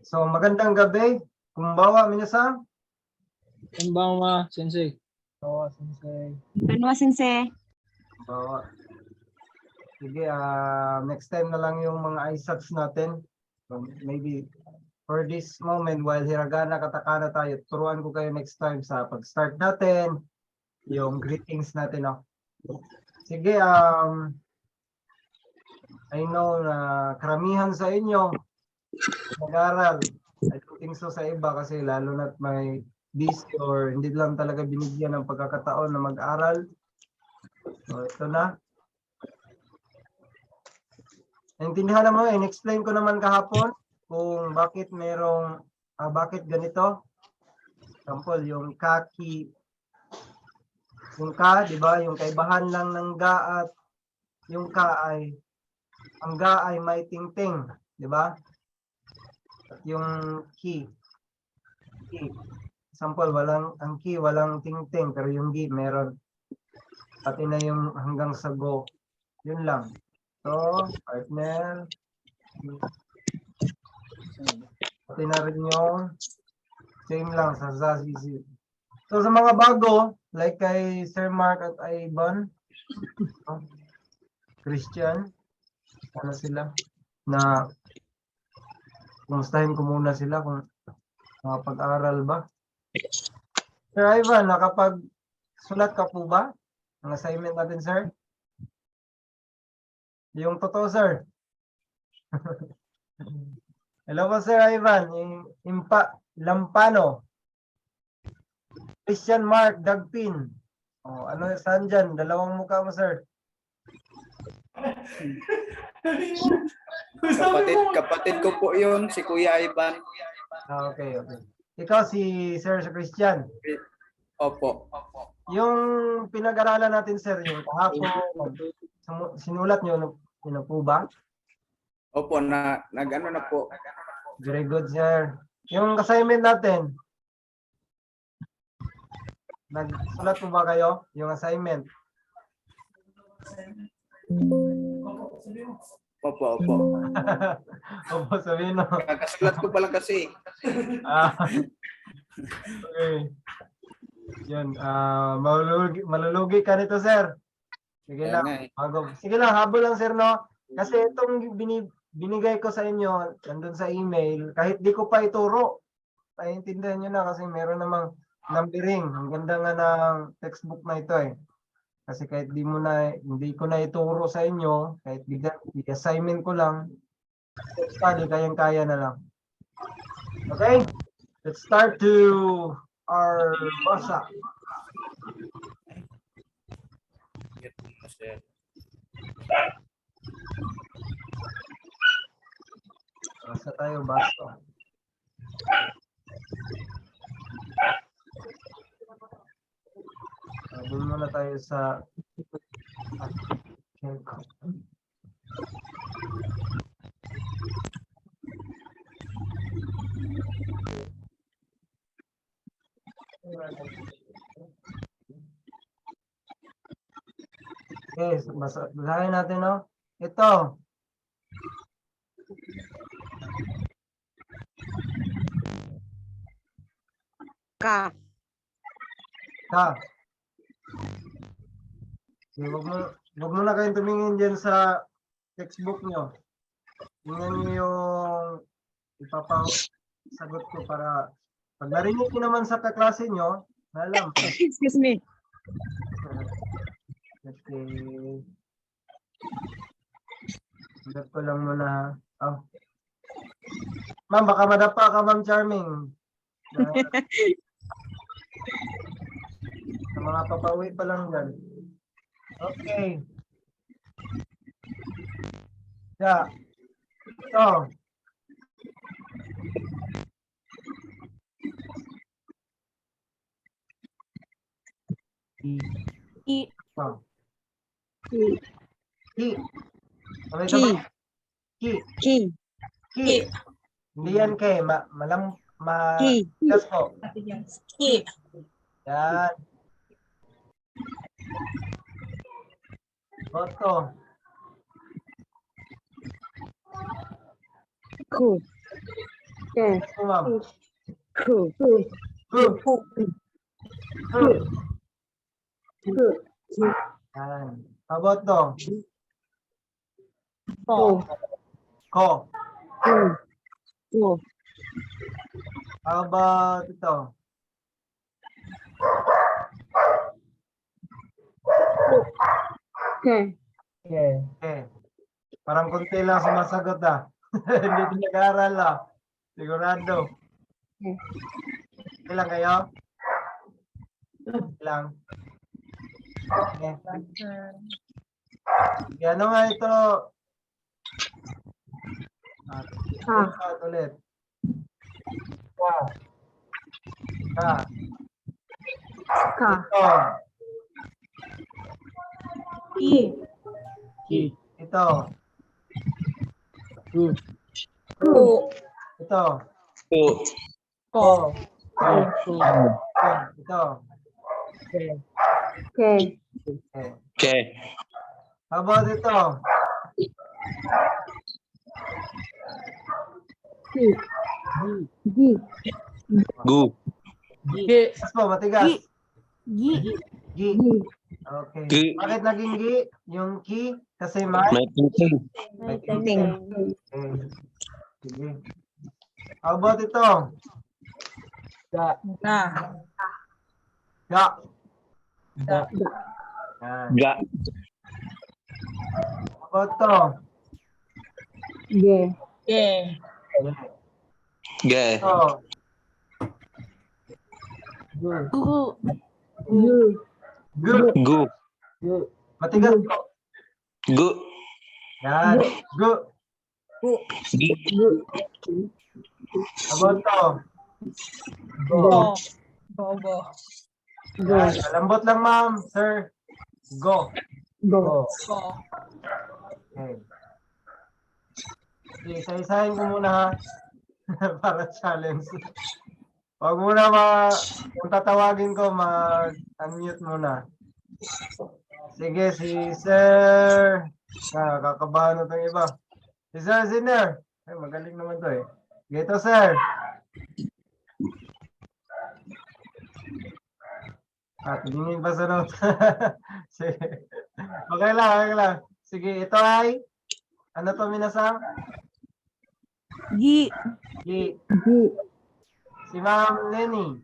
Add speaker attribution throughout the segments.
Speaker 1: So, magandang gabi. Kumbawa, minasan.
Speaker 2: Konbanwa, sensei. Oo, sensei.
Speaker 3: Konbanwa, sensei.
Speaker 1: Kumbawa. Sige, next time na lang yung mga aisats natin. So, maybe for this moment, while hiragana, katakana tayo, turuan ko kayo next time sa pag-start natin, yung greetings natin, no? Sige, I know na karamihan sa inyo mag-aral. I don't think so sa iba kasi lalo na't may busy or hindi lang talaga binigyan ng pagkakataon na mag-aral. So, ito na. Naintindihan naman, in-explain ko naman kahapon kung bakit merong, bakit ganito. Example, yung kaki, yung ka, di ba? Yung kaibahan lang ng ga at yung ka ay, ang ga ay may tingting, di ba? At yung ki, example, ang ki, walang tingting, pero yung gi, meron. Pati na yung hanggang sa go, yun lang. So, partner, pati na rin yung same lang sa ZAZZ. So, sa mga bago, like kay Sir Mark at Ivan, Christian, ano sila, na kumustahin ko muna sila kung makapag-aral ba. Sir Ivan, nakapag-sulat ka po ba? Ang assignment natin, sir? Yung totoo, sir. Hello po, Sir Ivan. Lampano. Christian Mark Dagpin. Oh, ano saan dyan? Dalawang mukha mo, sir.
Speaker 4: Kapatid ko po yun, si Kuya Ivan.
Speaker 1: Okay. Ikaw si Sir Christian.
Speaker 4: Opo.
Speaker 1: Yung pinag-aralan natin, sir, yung kahapon, sinulat nyo po ba?
Speaker 4: Opo, nag-ano na po.
Speaker 1: Very good, sir. Yung assignment natin, nagsulat po ba kayo? Yung assignment?
Speaker 4: Opo.
Speaker 1: Opo, sabihin mo.
Speaker 4: Kakasulat ko pala kasi.
Speaker 1: Okay. Yun, malulugi ka nito, sir. Sige lang. Sige lang, habol lang, sir, no? Kasi itong binigay ko sa inyo, nandun sa email, kahit di ko pa ituro, naiintindihan nyo na kasi meron namang numbering. Ang ganda nga ng textbook na ito eh. Kasi kahit hindi ko na ituro sa inyo, kahit i-assignment ko lang, study, kayang-kaya na lang. Okay? Let's start to our basa. Basa tayo, basa. Doon muna tayo sa okay, basahin natin, no? Ito.
Speaker 3: Ka.
Speaker 1: Okay, wag mo na kayong tumingin dyan sa textbook nyo. Tingnan nyo yung ipapasagot ko para pag narinig nyo naman sa kaklase nyo, alam.
Speaker 3: Excuse me.
Speaker 1: Okay. Sagot ko lang muna. Oh. Ma'am, baka madapa ka, Ma'am Charming. Sa mga papauwi pa lang dyan. Okay. Yeah. So.
Speaker 3: I.
Speaker 1: Oh.
Speaker 3: Ki.
Speaker 1: Ki. Okay,
Speaker 3: Ki.
Speaker 1: Ki.
Speaker 3: Ki.
Speaker 1: Ki. Hindi yan kay. Yes po.
Speaker 3: Ki.
Speaker 1: Yan. Boto.
Speaker 3: Ku. Ke.
Speaker 1: Ito, ma'am.
Speaker 3: Ku.
Speaker 1: Ku. Ku.
Speaker 3: Ku.
Speaker 1: Yan. How about to?
Speaker 3: Ko.
Speaker 1: Ko.
Speaker 3: Ku. Ku.
Speaker 1: How about ito?
Speaker 3: Ke.
Speaker 1: Okay. Parang konti lang sumasagot ah. Hindi din nag-aaral ah. Sigurado. Ilang kayo? Ilang? Okay. Okay, ano nga ito? Ulit. Ka. Ka.
Speaker 3: Ka.
Speaker 1: Ito.
Speaker 3: Ki.
Speaker 1: Ito.
Speaker 2: Ku.
Speaker 3: Ku.
Speaker 1: Ito.
Speaker 4: Po.
Speaker 3: Ko.
Speaker 1: Ito.
Speaker 3: Ke.
Speaker 1: Okay.
Speaker 4: Okay.
Speaker 1: How about ito?
Speaker 3: Ki. Gi.
Speaker 4: Gu.
Speaker 1: Matigas po, matigas.
Speaker 3: Gi.
Speaker 1: Gi.
Speaker 3: Gi.
Speaker 1: Okay.
Speaker 4: Gi.
Speaker 1: Bakit naging gi? Yung ki? Kasi may?
Speaker 4: May tingting.
Speaker 1: May
Speaker 3: Ting.
Speaker 1: Okay. Sige. How about ito?
Speaker 2: Ga.
Speaker 3: Ga.
Speaker 1: Ga.
Speaker 2: Ga.
Speaker 1: Yan.
Speaker 4: Ga.
Speaker 1: How about to?
Speaker 3: Ge.
Speaker 2: Ge.
Speaker 4: Ge.
Speaker 1: Ito.
Speaker 2: Gu.
Speaker 3: Gu.
Speaker 1: Gu.
Speaker 4: Gu.
Speaker 2: Gu.
Speaker 1: Matigas po.
Speaker 4: Gu.
Speaker 1: Yan. Gu.
Speaker 4: Gi.
Speaker 1: How about to?
Speaker 3: Go.
Speaker 2: Go.
Speaker 1: Yan. Malambot lang ma'am, sir. Go.
Speaker 3: Go.
Speaker 1: Okay. Okay, isa-isahin ko muna ha. Para challenge. Wag muna kung tatawagin ko, mag-unmute muna. Sige, si Sir. Kakabahan na itong iba. Si Sir Ziner. Ay, magaling naman to eh. Gito, Sir. Tingin pa sa note. Sige. Okay lang. Sige, ito ay, ano to minasang?
Speaker 3: Gi.
Speaker 1: Gi.
Speaker 3: Gi.
Speaker 1: Si Ma'am Lenny.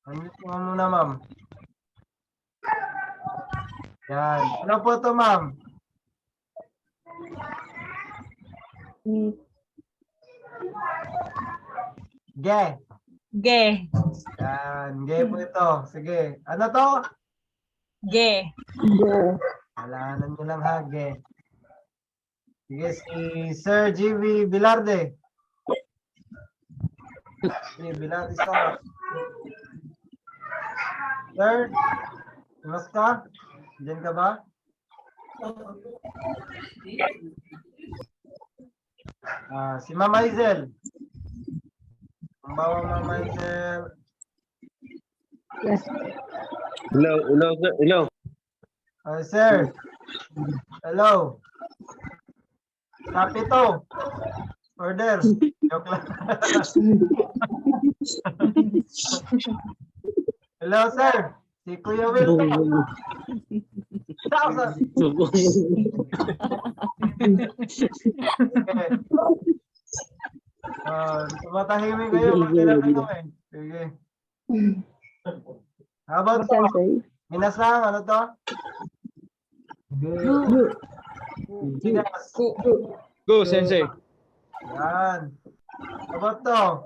Speaker 1: Unmute mo muna, ma'am. Yan. Ano po to, ma'am? Ge.
Speaker 3: Ge.
Speaker 1: Yan. Ge po ito. Sige. Ano to?
Speaker 3: Ge. Ge.
Speaker 1: Alahanan nyo lang ha, Ge. Sige, si Sir G.V. Bilarde. Si Bilarde sa. Sir, imas ka? Diyan ka ba? Si Mama Izel. Ang bawa Mama Izel.
Speaker 3: Yes.
Speaker 4: Hello.
Speaker 1: Sir. Hello. Kapito. Order. Joke lang. Hello, sir. Si Kuya Will. 1,000. Okay. Tumatahimik kayo. Magkailangan kami. Sige. How about to? Minasang, ano to?
Speaker 3: Gu.
Speaker 1: Tigas.
Speaker 2: Go, Sensei.
Speaker 1: Yan. How about to?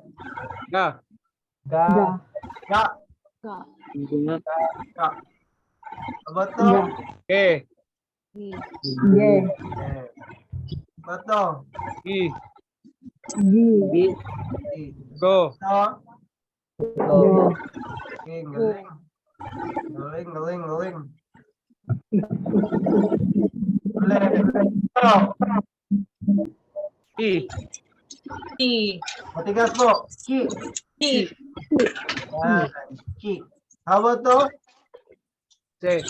Speaker 2: Ga.
Speaker 3: Ga.
Speaker 1: Ka.
Speaker 3: Ga.
Speaker 1: Ka. How about to?
Speaker 2: Ge.
Speaker 3: Ge.
Speaker 1: Okay. How about to?
Speaker 2: Gi.
Speaker 3: Gi.
Speaker 2: Go.
Speaker 1: Ito.
Speaker 3: Go.
Speaker 1: Okay, galing. Galing. Ulit. Ito.
Speaker 2: Ki.
Speaker 3: Ki.
Speaker 1: Matigas po. Ki.
Speaker 3: Ki.
Speaker 1: Yan. Ki. How about to?
Speaker 2: Se.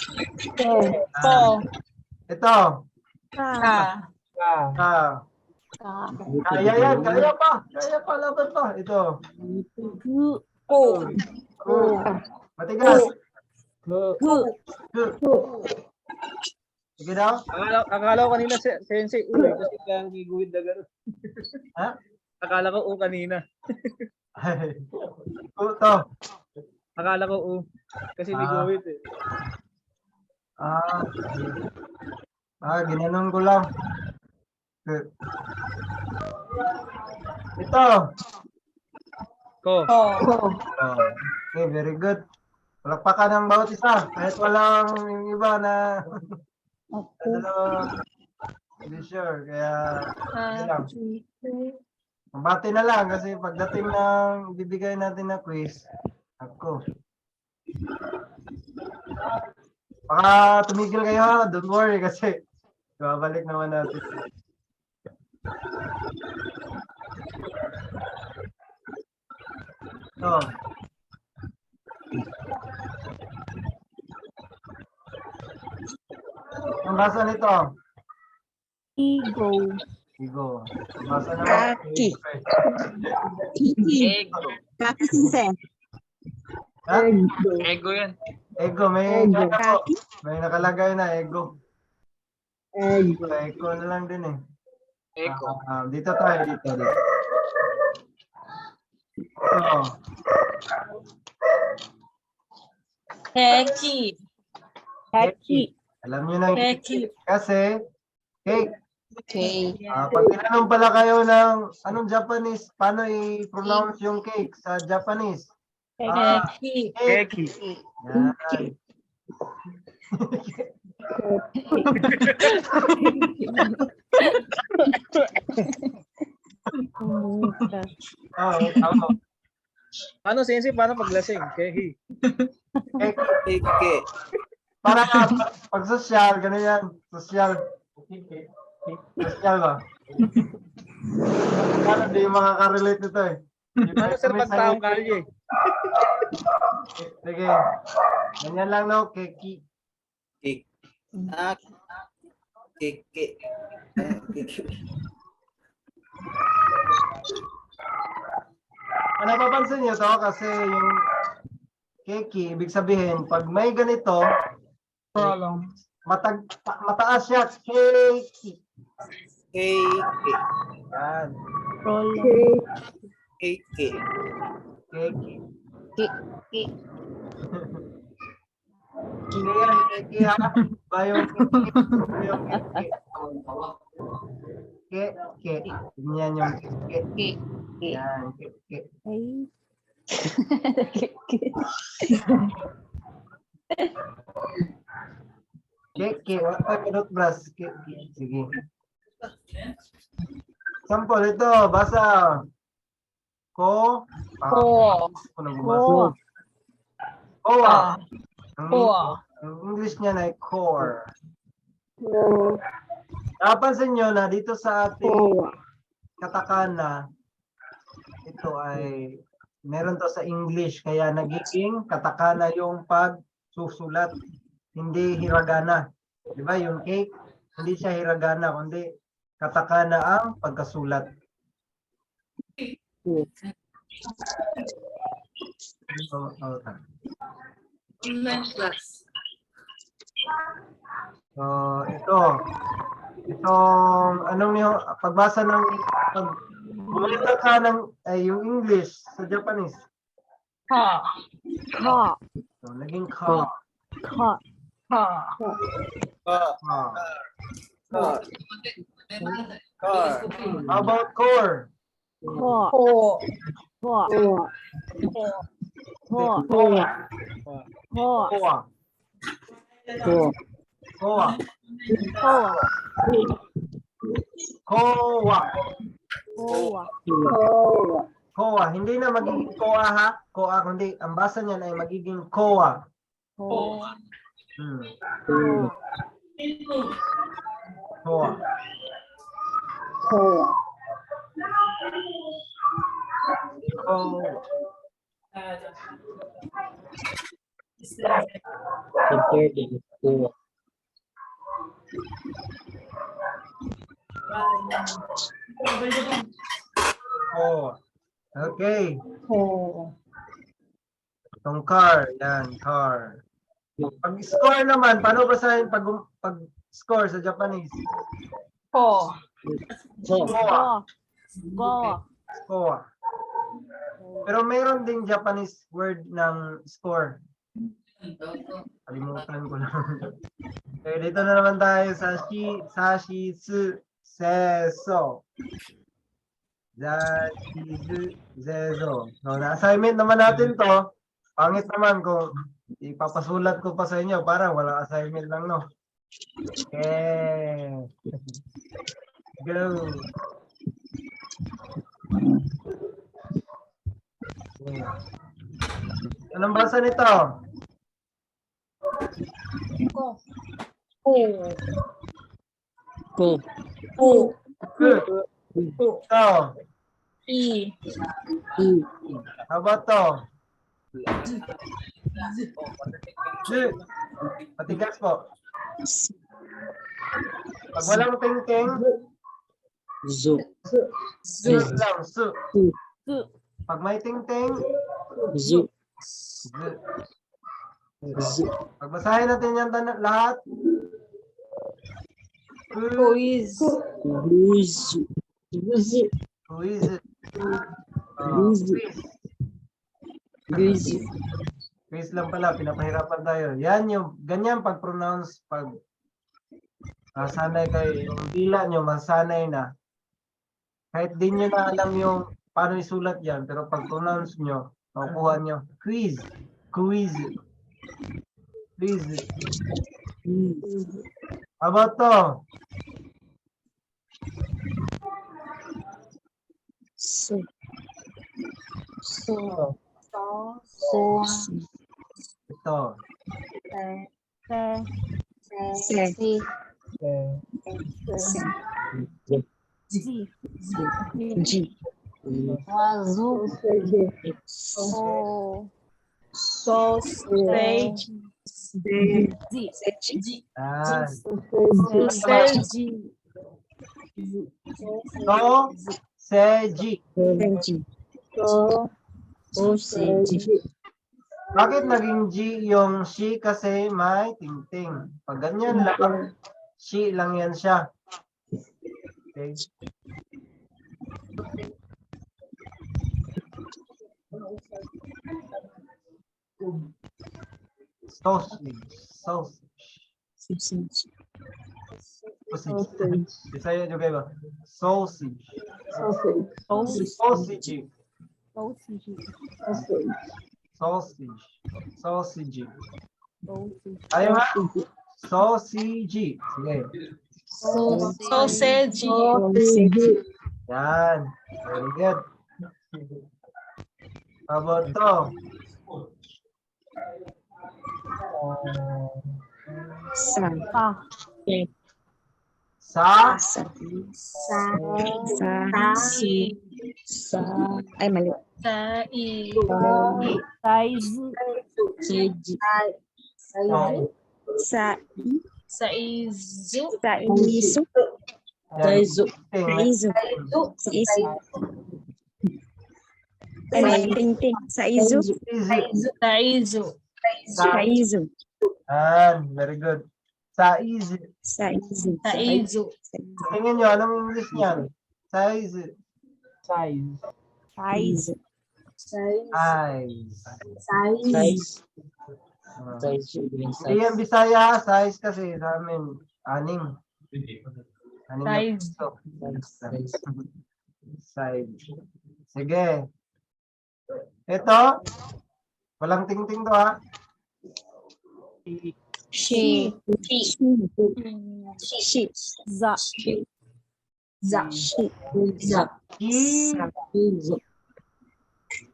Speaker 3: Ke. Ko.
Speaker 1: Ito.
Speaker 3: Ka.
Speaker 2: Ga.
Speaker 1: Ka. Kaya yan, kaya pa. Kaya pa, laban pa. Ito.
Speaker 3: Ko.
Speaker 1: Matigas.
Speaker 2: Go.
Speaker 1: Sige daw.
Speaker 2: Akala ko kanina sensei U eh, kasi kaya giguhid na gano'n.
Speaker 1: Ha?
Speaker 2: Akala ko U kanina.
Speaker 1: Ito.
Speaker 2: Akala ko U. Kasi may guhit eh.
Speaker 1: Ginanon ko lang. Ito.
Speaker 2: Ko.
Speaker 1: Okay, very good. Palakpakan ng bawat isa. Kahit walang yung iba na hindi sure. Kaya, yun lang. Mabati na lang kasi pagdating ng bibigay natin na quiz, ako. Baka tumigil kayo ha, don't worry kasi babalik naman natin. So, ang basa nito?
Speaker 3: Ego.
Speaker 1: Basa naman.
Speaker 3: Kaki. Kaki sensei.
Speaker 1: Ha?
Speaker 4: Ego yan.
Speaker 1: Ego, may nakalagay na ego. Ego na lang din eh.
Speaker 4: Ego.
Speaker 1: Dito tayo, dito. Ito.
Speaker 3: Kaki.
Speaker 1: Alam niyo na
Speaker 3: Keki.
Speaker 1: kasi cake.
Speaker 3: Okay.
Speaker 1: Pag tinanong pala kayo ng anong Japanese, paano i-pronounce yung cake sa Japanese?
Speaker 3: Keki.
Speaker 2: Keki.
Speaker 1: Yan. Tama.
Speaker 2: Ano sensei, paano paglasing? Kehi.
Speaker 1: Cake. Para pag social, ganun yan. Social. Social ba? Paano di makaka-relate nito eh?
Speaker 2: Ano sir pagtaong kalye?
Speaker 1: Sige. Ganyan lang no, keki.
Speaker 5: Keke.
Speaker 1: Napapansin niyo to kasi yung keki, ibig sabihin, pag may ganito, mataas siya, keki.
Speaker 5: Keke.
Speaker 1: Yan,
Speaker 5: Keke.
Speaker 1: keki.
Speaker 3: Keki.
Speaker 1: Hindi yan, keki ha. Ba yung keki? Yung keki. Keki. Yan yung keki. Yan, keki. Keki, wala pinot bras. Keki. Sige. Sample ito, basa. Ko.
Speaker 3: Ko.
Speaker 1: Koa. Ang English niya na ay core. Napansin nyo na dito sa ating katakana, ito ay meron to sa English, kaya nagiging katakana yung pagsusulat, hindi hiragana. Di ba yung cake, hindi siya hiragana, kundi katakana ang pagkasulat. So, itong anong yung pagbasa ng bumalik ka ng yung English sa Japanese.
Speaker 3: Ka.
Speaker 1: So, naging ka. How about core? Koa. Hindi na magiging koa ha. Koa, kundi ang basa niyan ay magiging koa. Koa. Oh. Okay.
Speaker 3: Ko.
Speaker 1: Itong car. Yan, car. Pag score naman, paano basahin pag score sa Japanese?
Speaker 3: Ko.
Speaker 1: Score.
Speaker 3: Go.
Speaker 1: Score. Pero mayroon ding Japanese word ng score. Kalimutan ko lang. Okay, dito na naman tayo sa sashitsu seso. Sashitsu seso. So, na-assignment naman natin to. Pangit naman kung ipapasulat ko pa sa inyo. Parang walang assignment lang, no? Okay. Go. Anong basa nito?
Speaker 3: Ko.
Speaker 2: Ko.
Speaker 1: Good. Ito.
Speaker 3: I.
Speaker 1: How about to? Good. Patigas po. Pag walang tingting,
Speaker 2: Zo.
Speaker 1: su lang, su.
Speaker 3: Su.
Speaker 1: Pag may tingting,
Speaker 2: Zo.
Speaker 1: zu.
Speaker 2: Zo.
Speaker 1: Pagbasahin natin yan lahat.
Speaker 3: Quiz.
Speaker 2: Guzo. Guzo.
Speaker 1: Quiz.
Speaker 2: Guzo. Guzo.
Speaker 1: Quiz lang pala, pinapahirapan tayo. Yan yung, ganyan pag-pronounce, pag sanay kayo, yung dila nyo, masanay na. Kahit di nyo na alam yung paano isulat yan, pero pag-pronounce nyo, makukuha nyo. Quiz. Quiz. Quiz. How about to?
Speaker 2: So.
Speaker 3: So.
Speaker 1: Ito.
Speaker 3: Se. Si.
Speaker 2: G.
Speaker 3: Azul. So. Sausage.
Speaker 1: Ah.
Speaker 3: Sausage.
Speaker 1: To. Seji. Bakit naging G yung she kasi may tingting? Pag ganyan lang, she lang yan siya. Okay. Sausage. Sausage. Sausage. Bisaya juga ba? Sausage. Sausage. Sausage. Sausage. Ayo nga. Sausage. Sige.
Speaker 3: Sausage.
Speaker 1: Yan. Very good. How about to? Sa.
Speaker 2: Ay, mali. Saizu. Ay, mali. Ting. Saizu.
Speaker 1: Easy.
Speaker 2: Saizu.
Speaker 1: Very good. Saizu.
Speaker 2: Saizu.
Speaker 1: Tingnan nyo, anong English niyan? Saizu.
Speaker 2: Saizu.
Speaker 1: Eyes.
Speaker 2: Size.
Speaker 1: Hindi yan Bisaya, size kasi sa amin, anim. Anim na
Speaker 3: Size.
Speaker 1: puso. Size. Sige. Ito, walang tingting to ha.
Speaker 3: She. Za.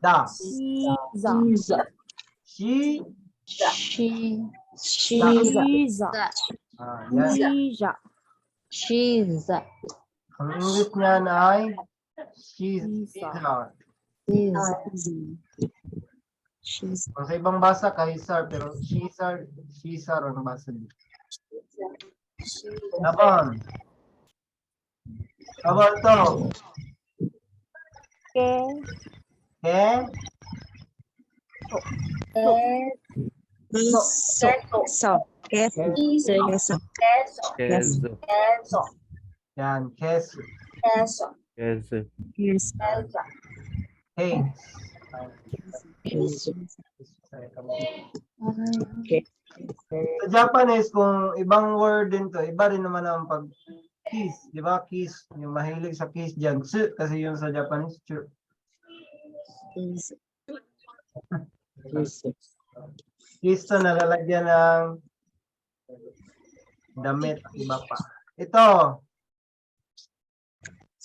Speaker 1: Da.
Speaker 3: Za.
Speaker 1: She.
Speaker 3: Shiza.
Speaker 1: Yan.
Speaker 3: Shiza.
Speaker 1: Ang English niyan ay she's. Ang sa ibang basa, kaisar, pero Caesar ang basa dito. Tapon. How about to?
Speaker 3: Ke.
Speaker 1: Ke.
Speaker 3: So. Queso. Queso.
Speaker 6: Queso.
Speaker 1: Yan. Queso.
Speaker 6: Queso.
Speaker 3: Yes.
Speaker 1: Case.
Speaker 3: Okay.
Speaker 1: Sa Japanese, kung ibang word din to, iba rin naman ang pag kiss, di ba? Kiss, yung mahilig sa kiss dyan. Tsu, kasi yung sa Japanese, tsu. Kiss to nalalagyan ng damit, iba pa. Ito,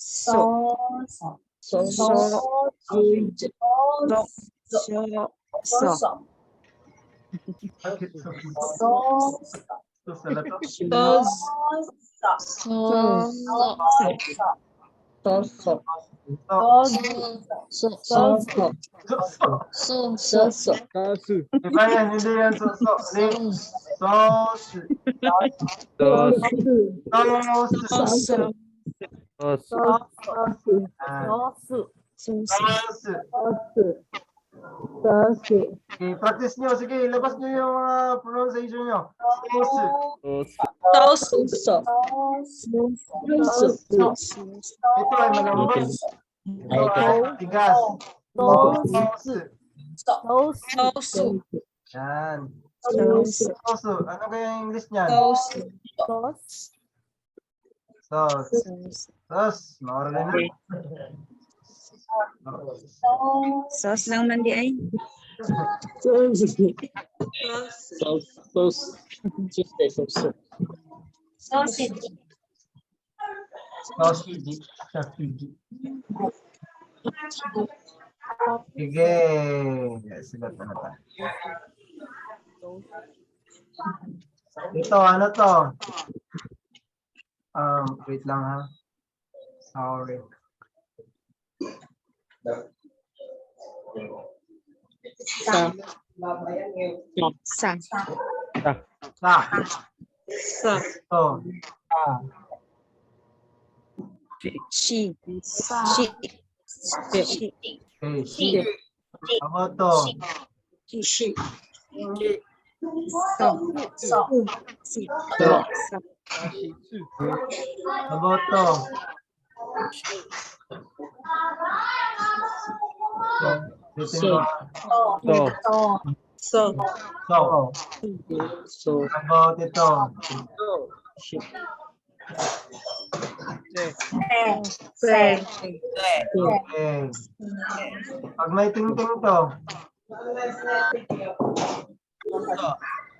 Speaker 3: So.
Speaker 1: bakit so? So, sa lato? So,
Speaker 2: Kasu.
Speaker 1: iba yan, hindi yan so. Sauce. Okay, practice nyo. Sige, ilabas nyo yung mga pronunciation nyo. Ito ay malambot. Ito ay tigas. Yan. Sauce. Ano kaya yung English niyan? Sauce. Sauce. Maorder na.
Speaker 3: Sauce lang man di ay.
Speaker 1: Sausage. Sige. Sigat na ta. Ito, ano to? Wait lang ha. Sorry.
Speaker 3: Sa.
Speaker 1: Oh.
Speaker 3: She.
Speaker 1: Okay, she. Ano to? Ano to? So. About ito. Okay. Pag may tingting to.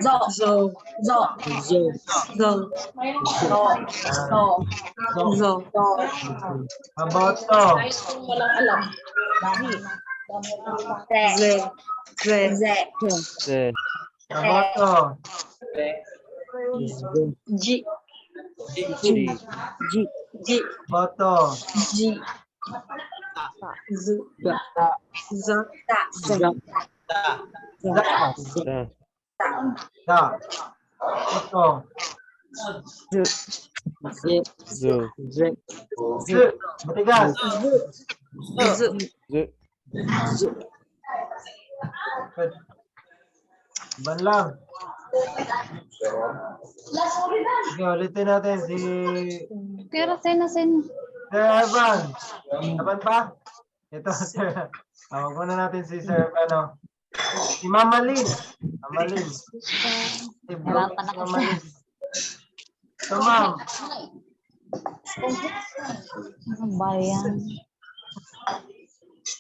Speaker 1: About to. About to. About to. Da. Ito. Matigas. Ban lang. Sige, ulitin natin si
Speaker 3: Pero sena.
Speaker 1: Sir Evan. Evan pa? Ito, Sir. Tawag muna natin si Sir, si Mama Liz. Mama Liz. Si Mama Liz. So, ma'am.
Speaker 3: Ano ba yan?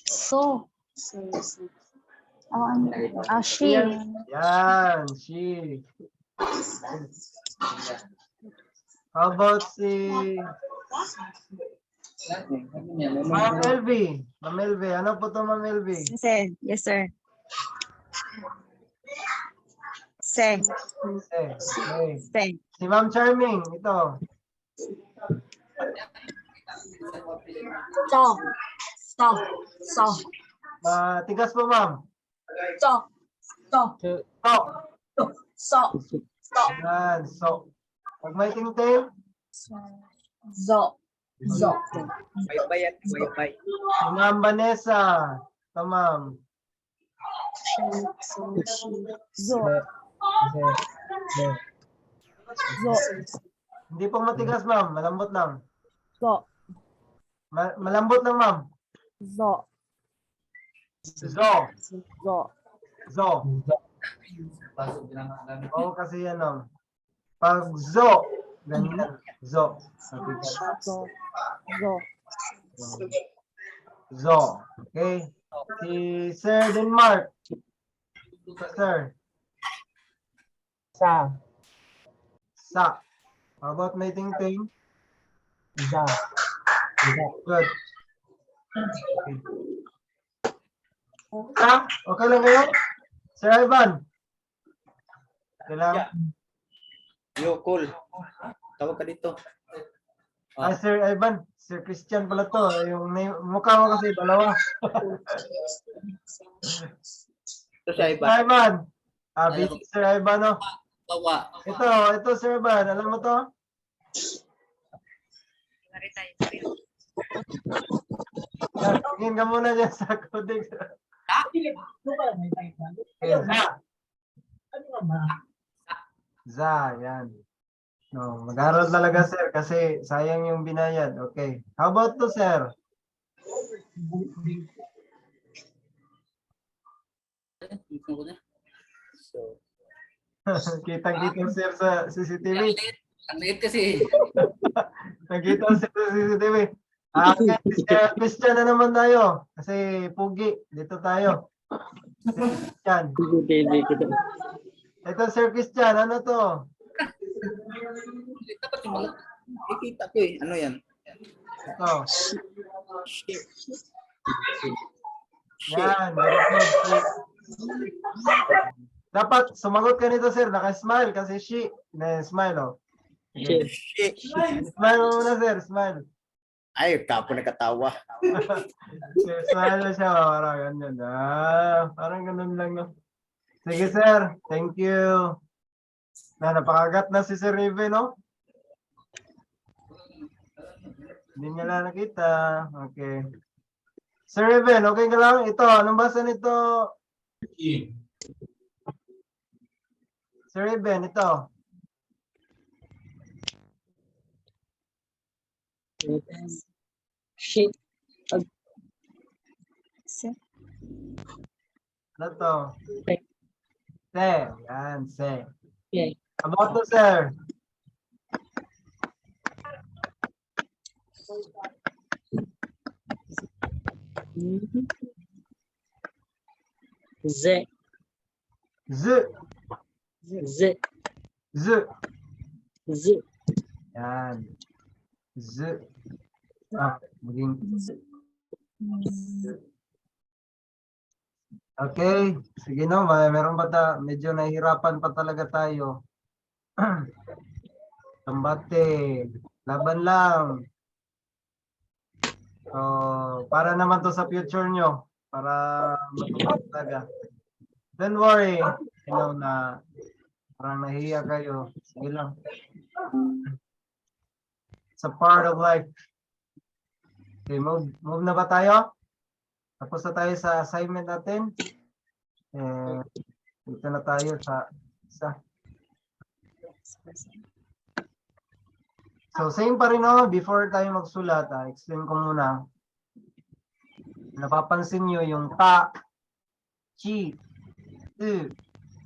Speaker 3: So. She.
Speaker 1: Yan, she. How about si Ma'am Elvie? Ma'am Elvie, ano po to Ma'am Elvie?
Speaker 3: Yes, sir. Se.
Speaker 1: Si Ma'am Charming, ito. Tigas po ma'am. Yan, so. Pag may tingting?
Speaker 5: Wifi yan. Wifi.
Speaker 1: Si Ma'am Vanessa. Ito, ma'am.
Speaker 3: Zo. Zo.
Speaker 1: Hindi po matigas, ma'am. Malambot lang.
Speaker 3: Zo.
Speaker 1: Malambot lang, ma'am.
Speaker 3: Zo.
Speaker 1: Zo.
Speaker 3: Zo.
Speaker 1: Zo. Oo, kasi yan, ma'am. Pag zo, ganyan. Zo.
Speaker 3: Zo. Zo.
Speaker 1: Zo. Okay. Si Sir Denmark. Sir.
Speaker 2: Sa.
Speaker 1: Sa. How about may ting-ting?
Speaker 2: Za.
Speaker 1: Good. Okay. Sa? Okay lang kayo? Sir Ivan? Okay lang?
Speaker 5: Yo, cool. Tawag ka dito.
Speaker 1: Ah, Sir Ivan. Sir Christian pala to. Yung mukha mo kasi dalawa.
Speaker 5: Ito siya iba.
Speaker 1: Sir Ivan. Ah, busy Sir Ivan, no?
Speaker 5: Tawa.
Speaker 1: Ito Sir Ivan. Alam mo to? Tingin ka muna dyan sa codex. Okay, Za, yan. No, mag-aral talaga sir kasi sayang yung binayad. Okay. How about to sir?
Speaker 5: So,
Speaker 1: Kitang-kita sir sa CCTV.
Speaker 4: Ang liit kasi.
Speaker 1: Nakita sir sa CCTV. Ah, okay. Sir Christian na naman tayo. Kasi pugi. Dito tayo. Sir Christian. Ito Sir Christian, ano to?
Speaker 5: dapat yung mga ikita ko eh. Ano yan?
Speaker 1: Ito.
Speaker 5: Shit.
Speaker 1: Yan. Very good. Dapat sumagot ka nito sir. Naka-smile kasi she. Na-smile oh.
Speaker 5: Shit.
Speaker 1: Smile mo muna sir. Smile.
Speaker 5: Ay, tapo nakatawa.
Speaker 1: Smile na siya. Parang ganyan. Ah, parang ganun lang no. Sige sir. Thank you. Napakagat na si Sir Rive, no? Hindi niya lang nakita. Okay. Sir Riven, okay ka lang? Ito, anong basa nito? Sir Riven, ito.
Speaker 2: Shit.
Speaker 1: Ano to? Se. Yan, se.
Speaker 2: Okay.
Speaker 1: About to, sir.
Speaker 2: Z.
Speaker 1: Z.
Speaker 2: Z.
Speaker 1: Z.
Speaker 2: Z.
Speaker 1: Yan. Z. Ah, maging. Okay. Sige no, meron pa medyo nahihirapan pa talaga tayo. Tambate. Laban lang. So, para naman to sa future nyo. Para matutunan talaga. Don't worry. You know na parang nahiya kayo. Sige lang. It's a part of life. Okay, move na ba tayo? Tapos na tayo sa assignment natin. Dito na tayo sa isa. So, same pa rin no? Before tayo magsulat, explain ko muna. Napapansin nyo yung ta, chi, tu,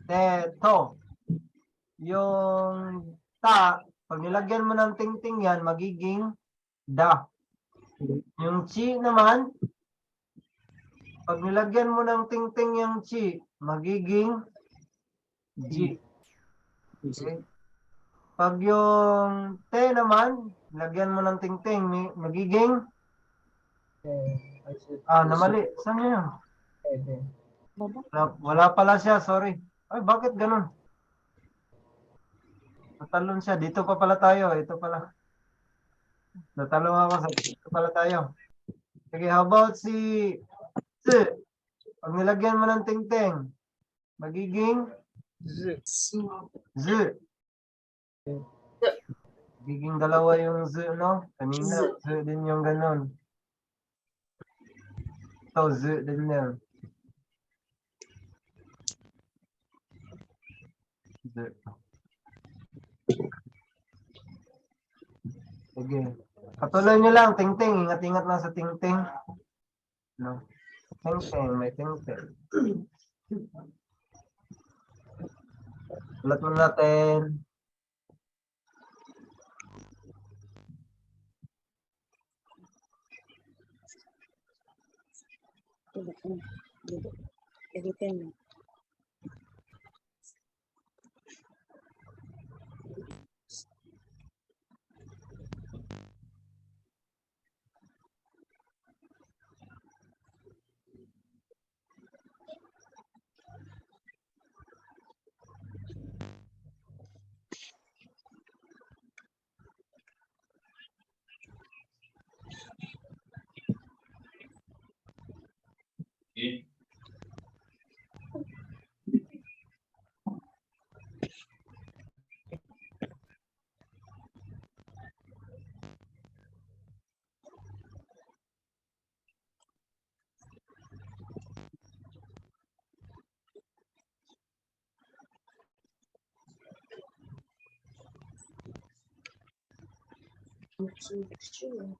Speaker 1: te, to. Yung ta, pag nilagyan mo ng ting-ting yan, magiging da. Yung chi naman, pag nilagyan mo ng ting-ting yung chi, magiging G. Okay. Pag yung te naman, nilagyan mo ng ting-ting, magiging namali. Saan yun? Wala pala siya, sorry. Ay, bakit ganun? Natalon siya. Dito pa pala tayo. Ito pala. Natalong ako sa dito pala tayo. Sige, how about si Z? Pag nilagyan mo ng ting-ting, magiging
Speaker 2: Z.
Speaker 1: Z. Giging dalawa yung z, no? Kanina, z din yung ganun. Ito, z din yan. Z. Sige. Patuloy nyo lang, ting-ting. Ingat-ingat lang sa ting-ting. No? Ting-ting, may ting-ting. Ulat mo natin.
Speaker 3: Editin.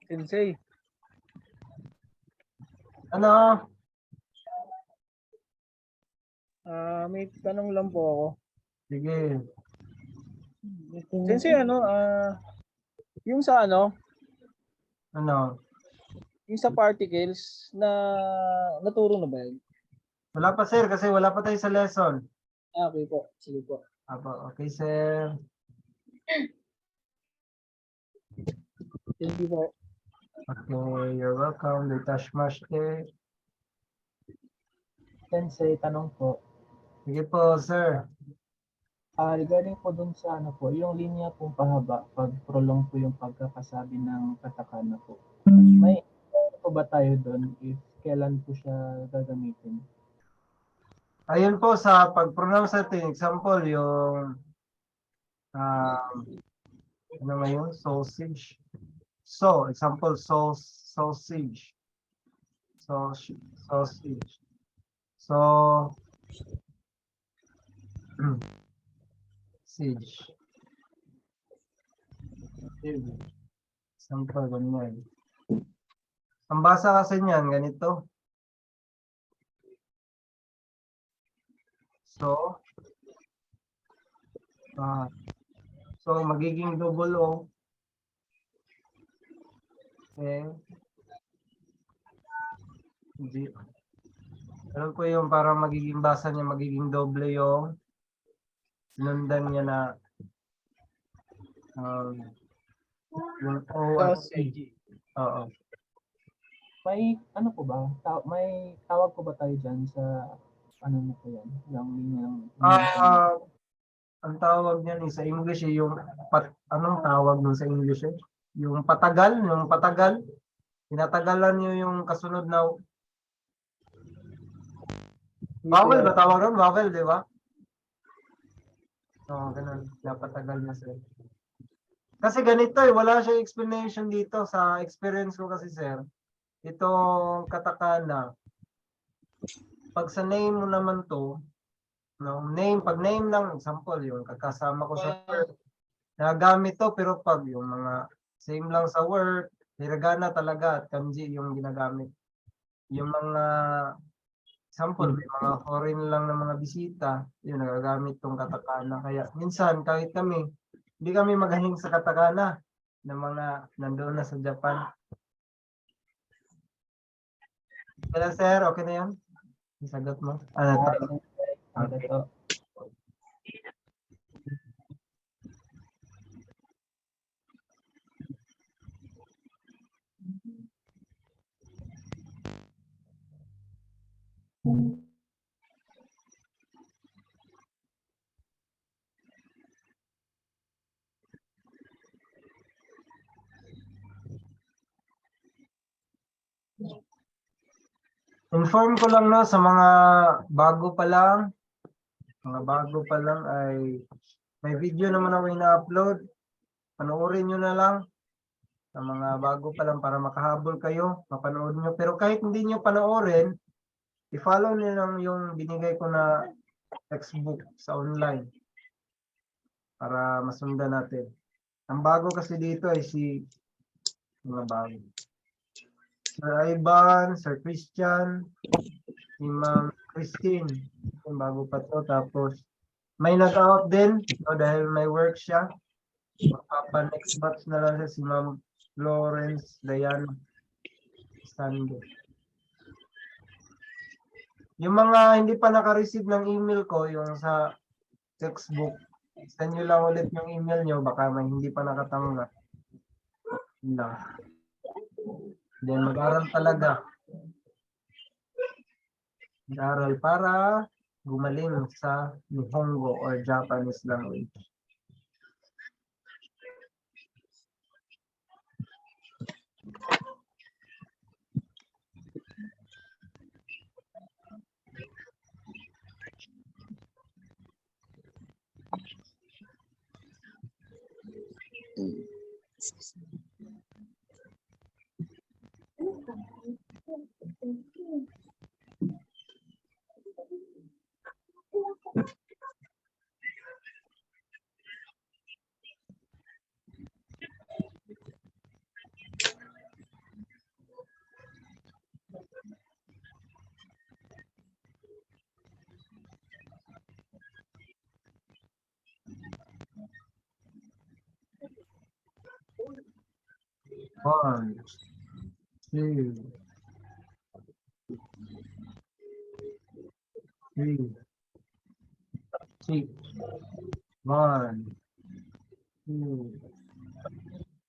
Speaker 2: Sensei,
Speaker 1: Ano?
Speaker 2: may tanong lang po ako.
Speaker 1: Sige.
Speaker 2: Sensei, yung sa
Speaker 1: Ano?
Speaker 2: yung sa particles na naturo na ba yun?
Speaker 1: Wala pa, sir, kasi wala pa tayo sa lesson.
Speaker 2: Okay po. Sige po.
Speaker 1: Apo, okay, sir.
Speaker 2: Thank you po.
Speaker 1: Okay, you're welcome. Detachmashte.
Speaker 6: Sensei, tanong po.
Speaker 1: Sige po, sir.
Speaker 6: Regarding po dun sa yung linya pong pahaba, pag prolong po yung pagkakasabi ng katakana po. May ano po ba tayo doon if kailan po siya gagamitin?
Speaker 1: Ayun po sa pag-pronounce natin, example, yung ano nga yun? Sausage. So, example, sausage. Sausage. So, siege. Example, ganyan. Ang basa kasi niyan, ganito. So, magiging double O. Okay. Hindi. Alam ko yung para magiging basa niya, magiging doble yung sinundan niya na yung O at E. Oo.
Speaker 6: May ano po ba? May tawag po ba tayo dyan sa ano na po yan? Yung linya ng
Speaker 1: Ang tawag niyan sa English yung anong tawag nun sa English eh? Yung patagal. Tinatagalan niyo yung kasunod na vowel ba tawag nun? Vowel, di ba? Oo, ganun. Napatagal na sir. Kasi ganito wala siyang explanation dito sa experience ko kasi sir. Itong katakana, pag sa name mo naman to, no, pag name lang, example, yung kakasama ko sa work, nagamit to, pero pag yung mga same lang sa work, hiragana talaga at kanji yung ginagamit. Yung mga example, may mga foreign lang na mga bisita, yun, nagagamit tong katakana. Kaya minsan, kahit kami, hindi kami magaling sa katakana ng mga nandoon na sa Japan. Kaya sir, okay na yan? Sagot mo? Okay. Inform ko lang no sa mga bago pa lang ay may video naman ako ina-upload. panoorin nyo na lang sa mga bago pa lang para makahabol kayo, mapanood nyo. Pero kahit hindi nyo panoorin, i-follow nyo lang yung binigay ko na textbook sa online para masundan natin. Ang bago kasi dito ay mga bago. Sir Ivan, Sir Christian, si Ma'am Christine. Yung bago pa to. Tapos, may nag-out din no, dahil may work siya. Magpapa-next batch na lang siya si Ma'am Florence Dayan Sando. Yung mga hindi pa naka-receive ng email ko, yung sa textbook, send nyo lang ulit yung email nyo, baka may hindi pa nakatanggap. Yun lang. Then mag-aral talaga. Mag-aral para gumaling sa Nihongo or Japanese language. One, two, three, six. One, two,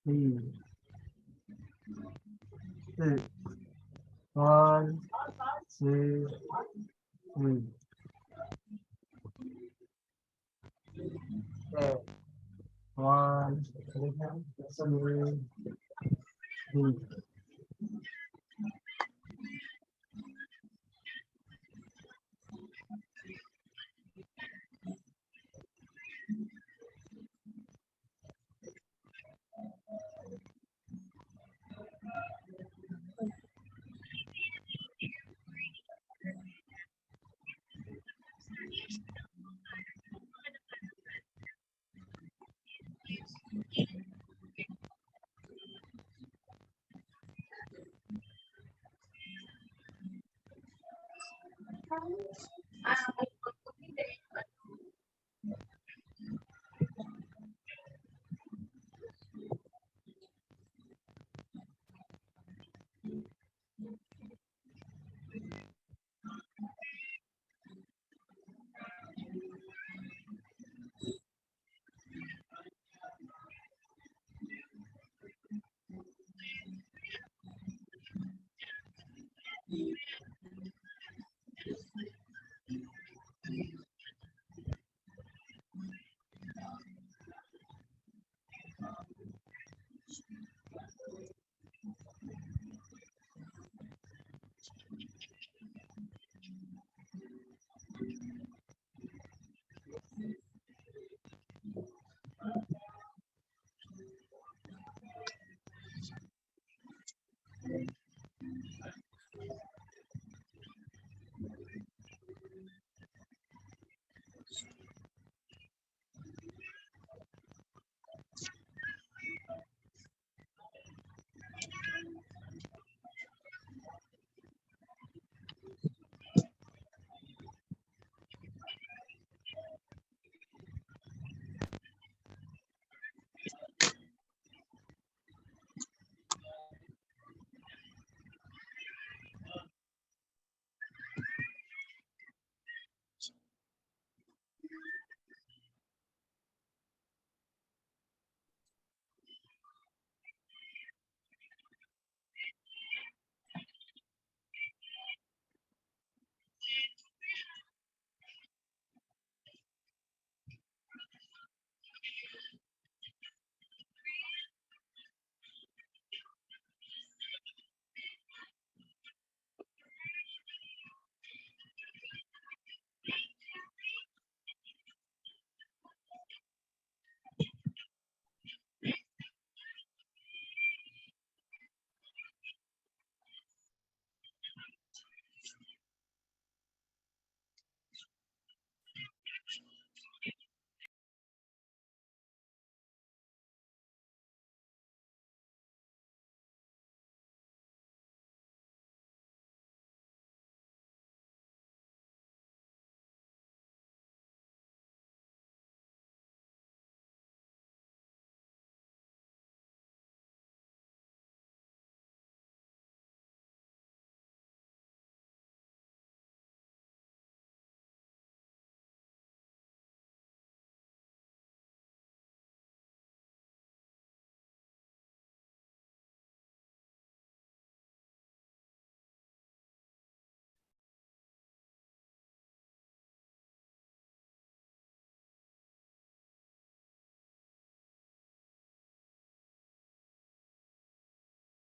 Speaker 1: three, six. One, two, three. Okay. One, two, three.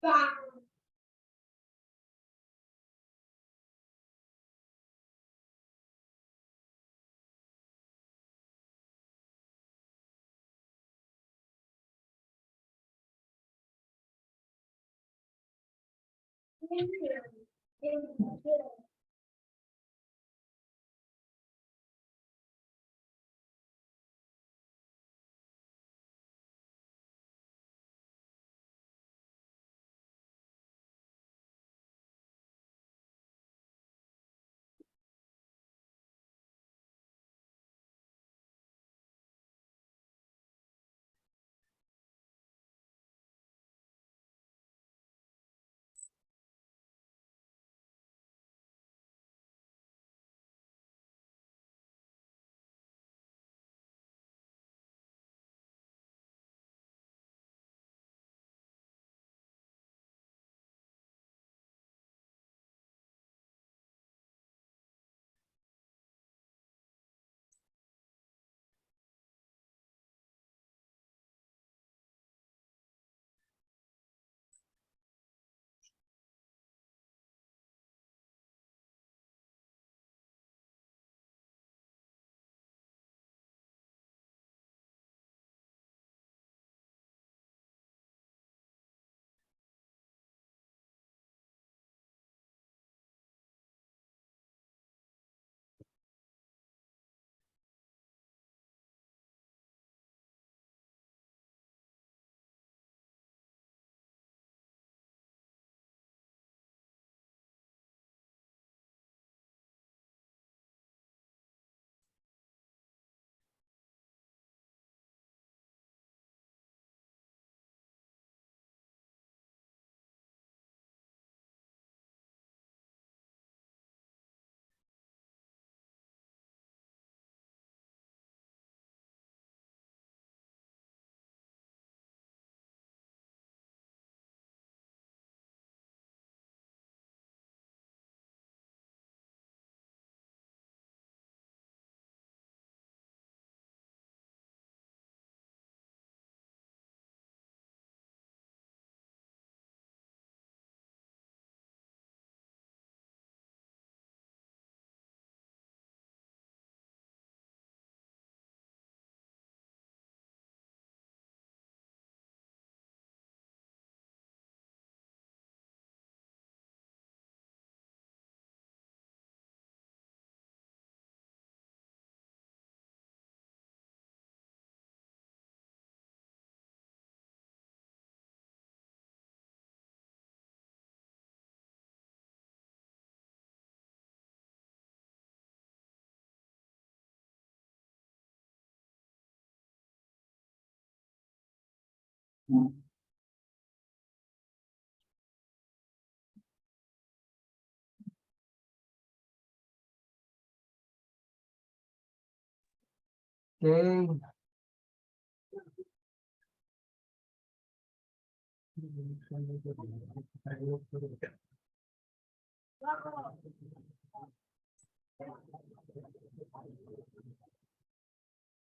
Speaker 1: Okay.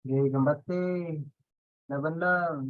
Speaker 1: Okay, gambate. Laban lang.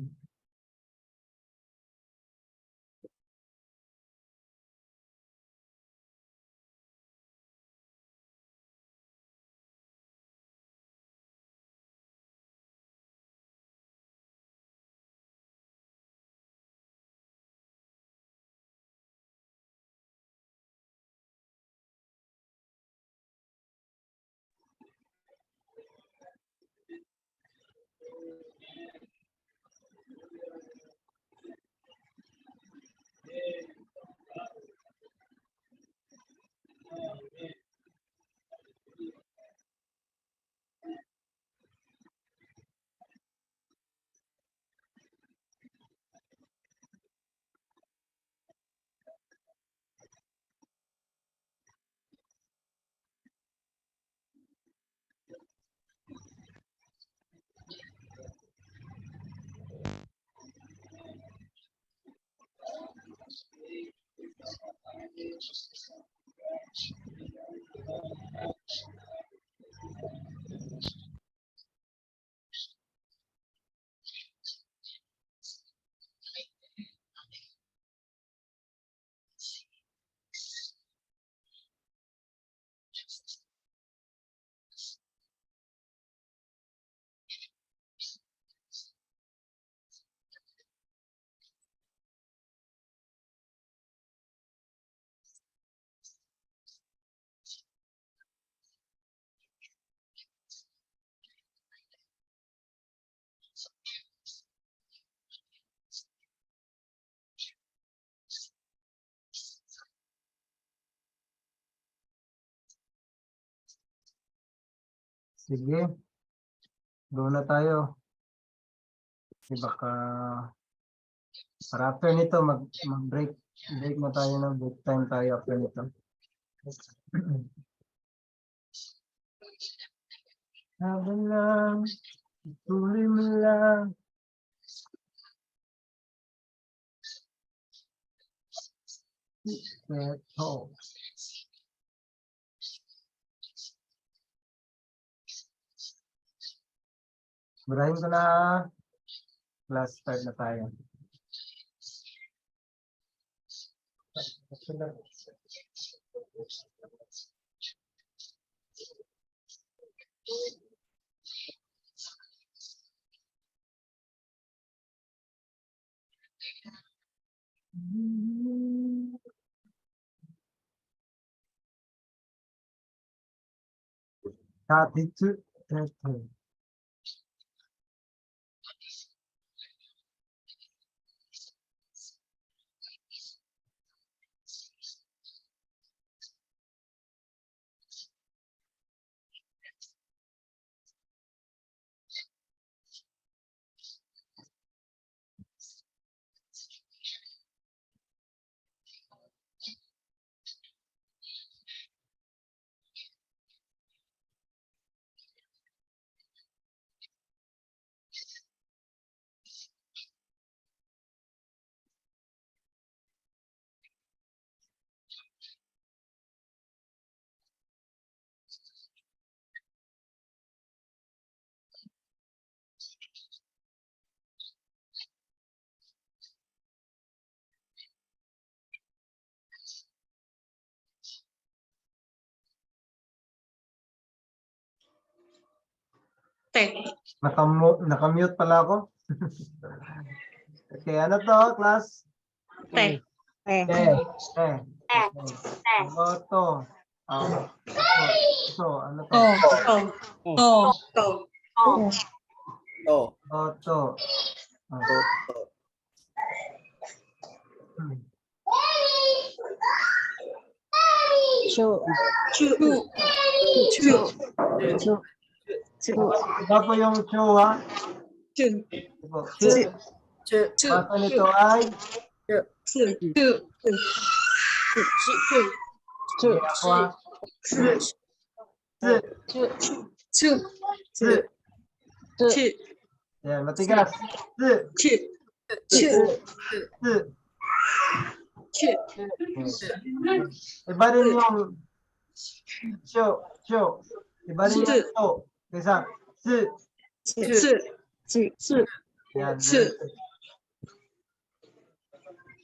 Speaker 1: Sige. Go na tayo. Kasi baka para after nito mag-break na tayo ng break time tayo after nito. Habang lang, tuloy mo lang. Set home. Burahin ko na. Last start na tayo. Attitude. Nakamute pala ako. Okay, ano to, class?
Speaker 3: Eh.
Speaker 1: Oto. So, ano to? Oto. Iba po yung chu, ha? Basta nito ay yan, matigas. Iba rin yung chu. Iba rin yung chu. Isa. Yan.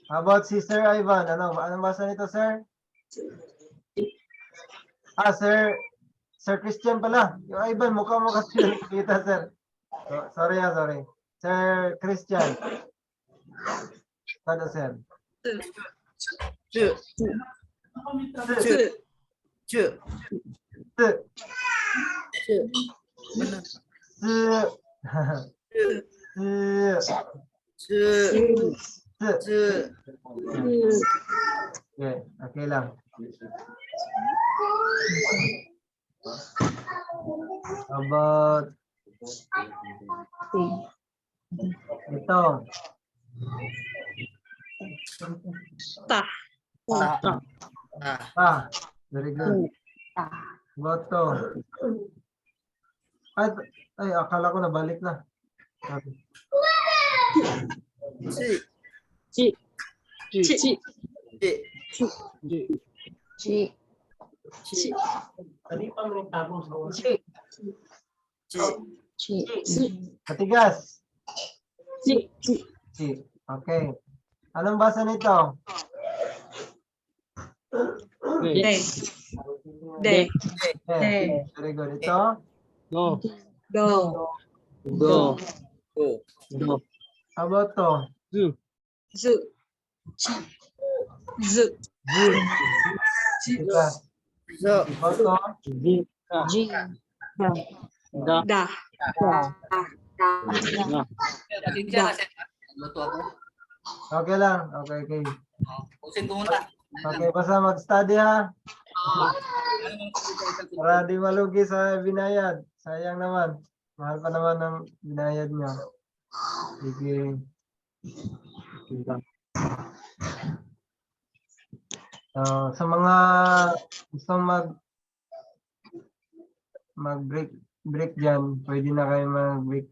Speaker 1: How about si Sir Ivan? Anong basa nito, sir? Sir Christian pala. Yung Ivan, mukha mo kasi nakikita, sir. Sorry. Sir Christian. Ano, sir? Okay lang. About ito. Very good. Boto. Ay, akala ko nabalik na. Matigas. Okay. Anong basa nito?
Speaker 7: De.
Speaker 1: Very good. Ito?
Speaker 2: Do.
Speaker 7: Do.
Speaker 2: Do.
Speaker 5: Go.
Speaker 2: Do.
Speaker 1: How about to?
Speaker 2: Zu.
Speaker 7: Zu. Zu.
Speaker 1: G. Ika.
Speaker 5: So,
Speaker 1: How about to?
Speaker 2: Zi. Ka.
Speaker 7: G.
Speaker 2: Da.
Speaker 7: Da.
Speaker 2: Na.
Speaker 7: Da.
Speaker 5: luto ako.
Speaker 1: Okay lang. Okay.
Speaker 5: Pusin ko muna.
Speaker 1: Okay, basta mag-study ha. Para di malugi sa binayad. Sayang naman. Mahal pa naman ang binayad niya. Sige. Sa mga gusto mag-break dyan, pwede na kayo mag-break.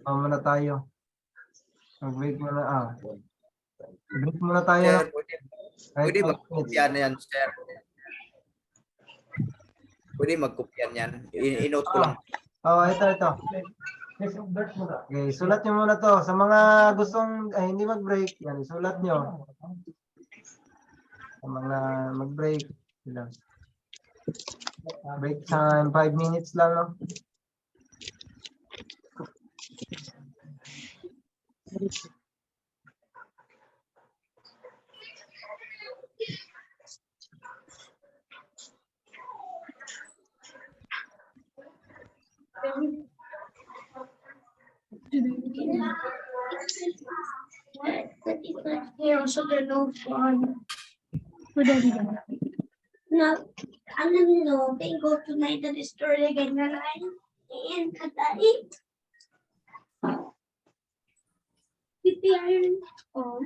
Speaker 1: Muna tayo. Mag-break muna. Break muna tayo.
Speaker 5: Sir,
Speaker 1: Kahit
Speaker 5: pwede
Speaker 1: 5 minutes.
Speaker 5: magkopyan yan, sir. Pwede magkopyan yan. I-note ko lang.
Speaker 1: Ito. Okay, sulat nyo muna to. Sa mga gustong hindi mag-break, yan, isulat nyo. Sa mga mag-break, lang. Break time, 5 minutes lang, no?
Speaker 8: Here, so there's no fun. No, ano nyo, they go tonight to the store again na line. And katay. Pipi iron. Oh.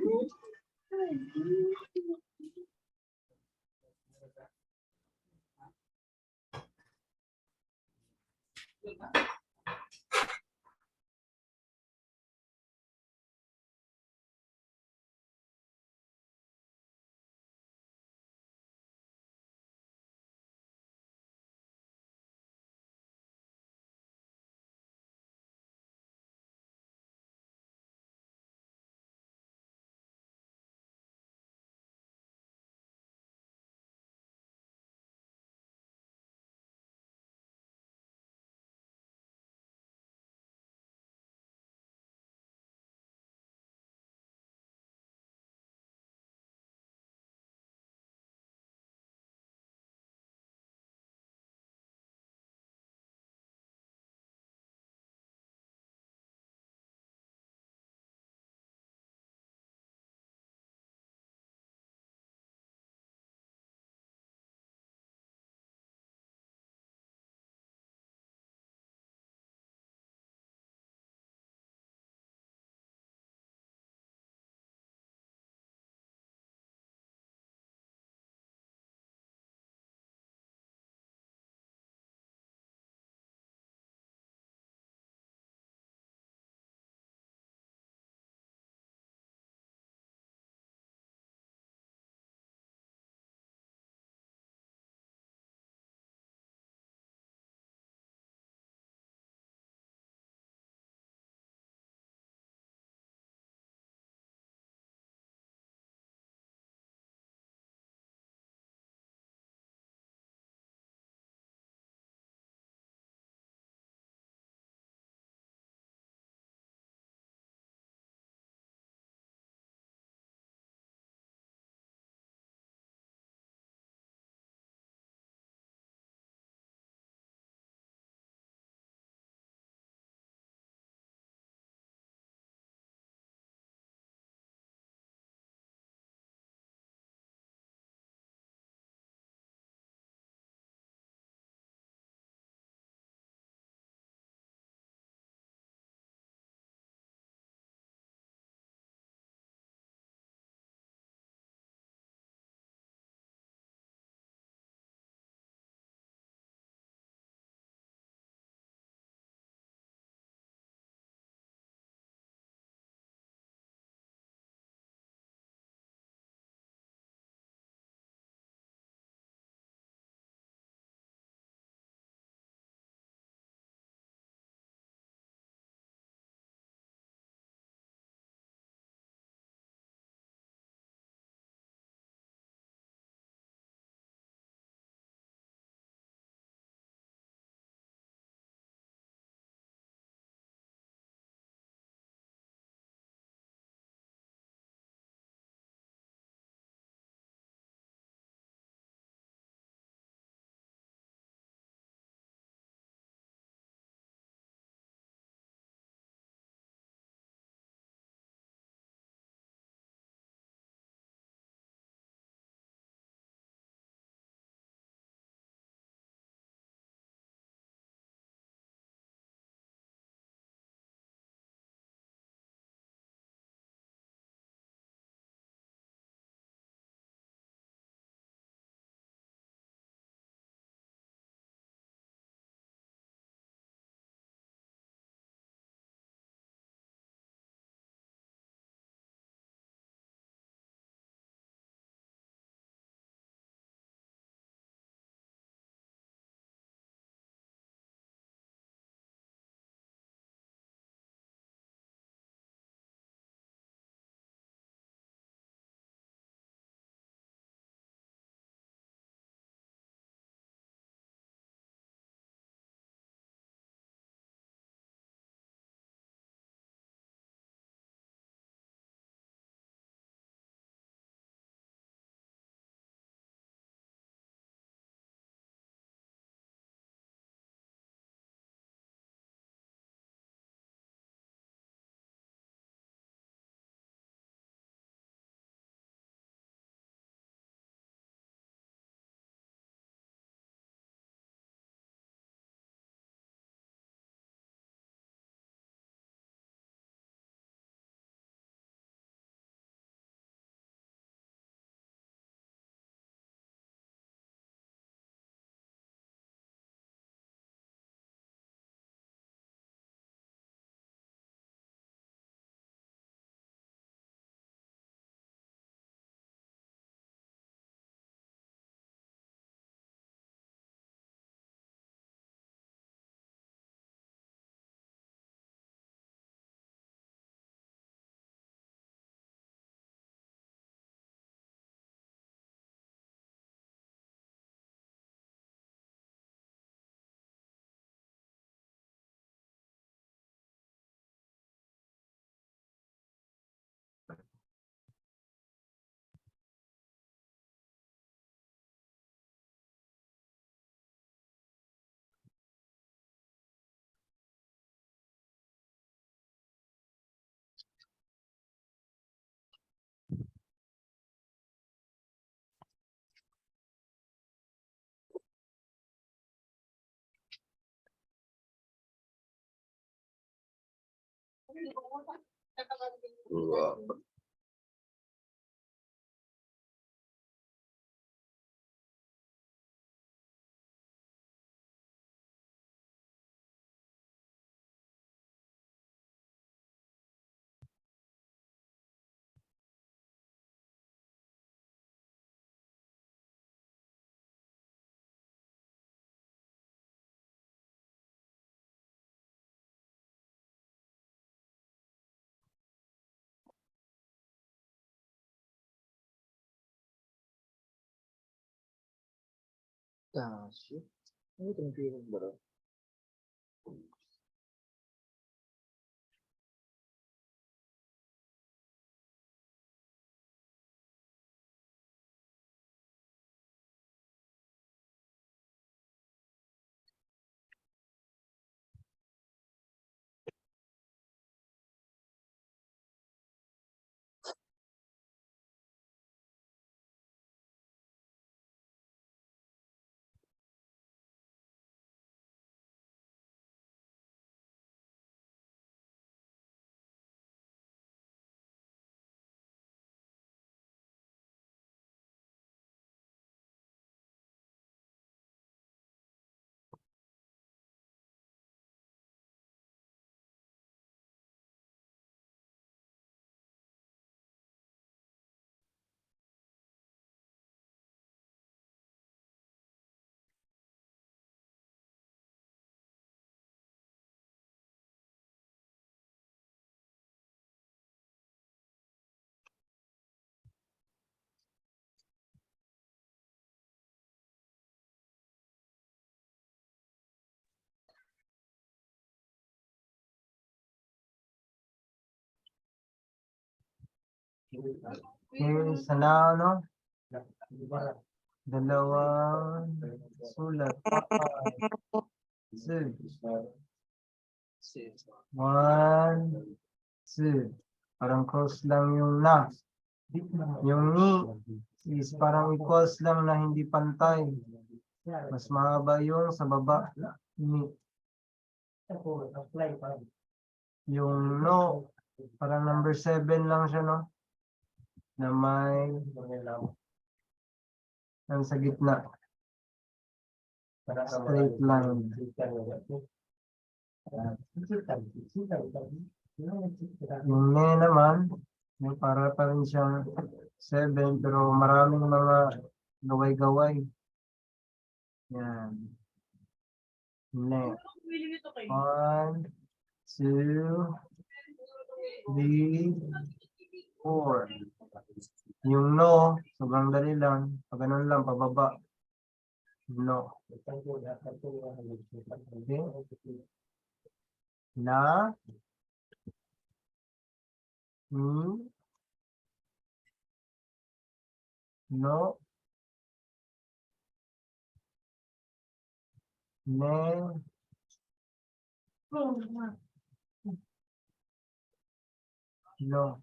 Speaker 2: Shit. Ano itong pinag bro?
Speaker 1: Isa na, ano? Dalawang sulat. One, two. Parang cross lang yung na. Yung ni is parang equals lang na hindi pantay. Mas mahaba yung sa baba. Ni. Yung no, parang number 7 lang siya, no? Na may sa gitna. Straight line. Yung ne naman, yung para pa rin siyang 7 pero maraming mga gaway-gaway. Yan. Ne. 1, 2, 3, 4. Yung no, sobrang dali lang. Pag ganun lang, pababa. No. Okay. Na. No. Ne. No.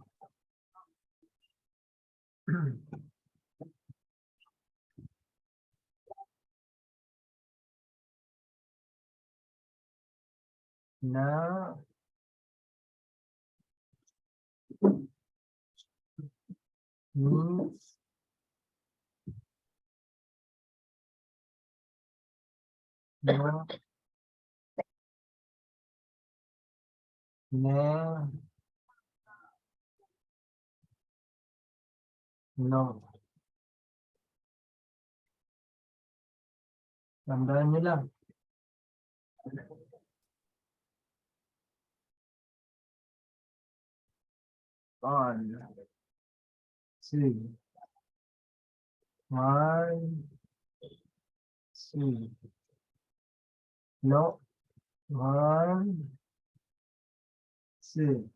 Speaker 1: Na. Ni. No. Ne. No. Tandaan nyo lang. On. 2. 1. 2. No. 1. 2.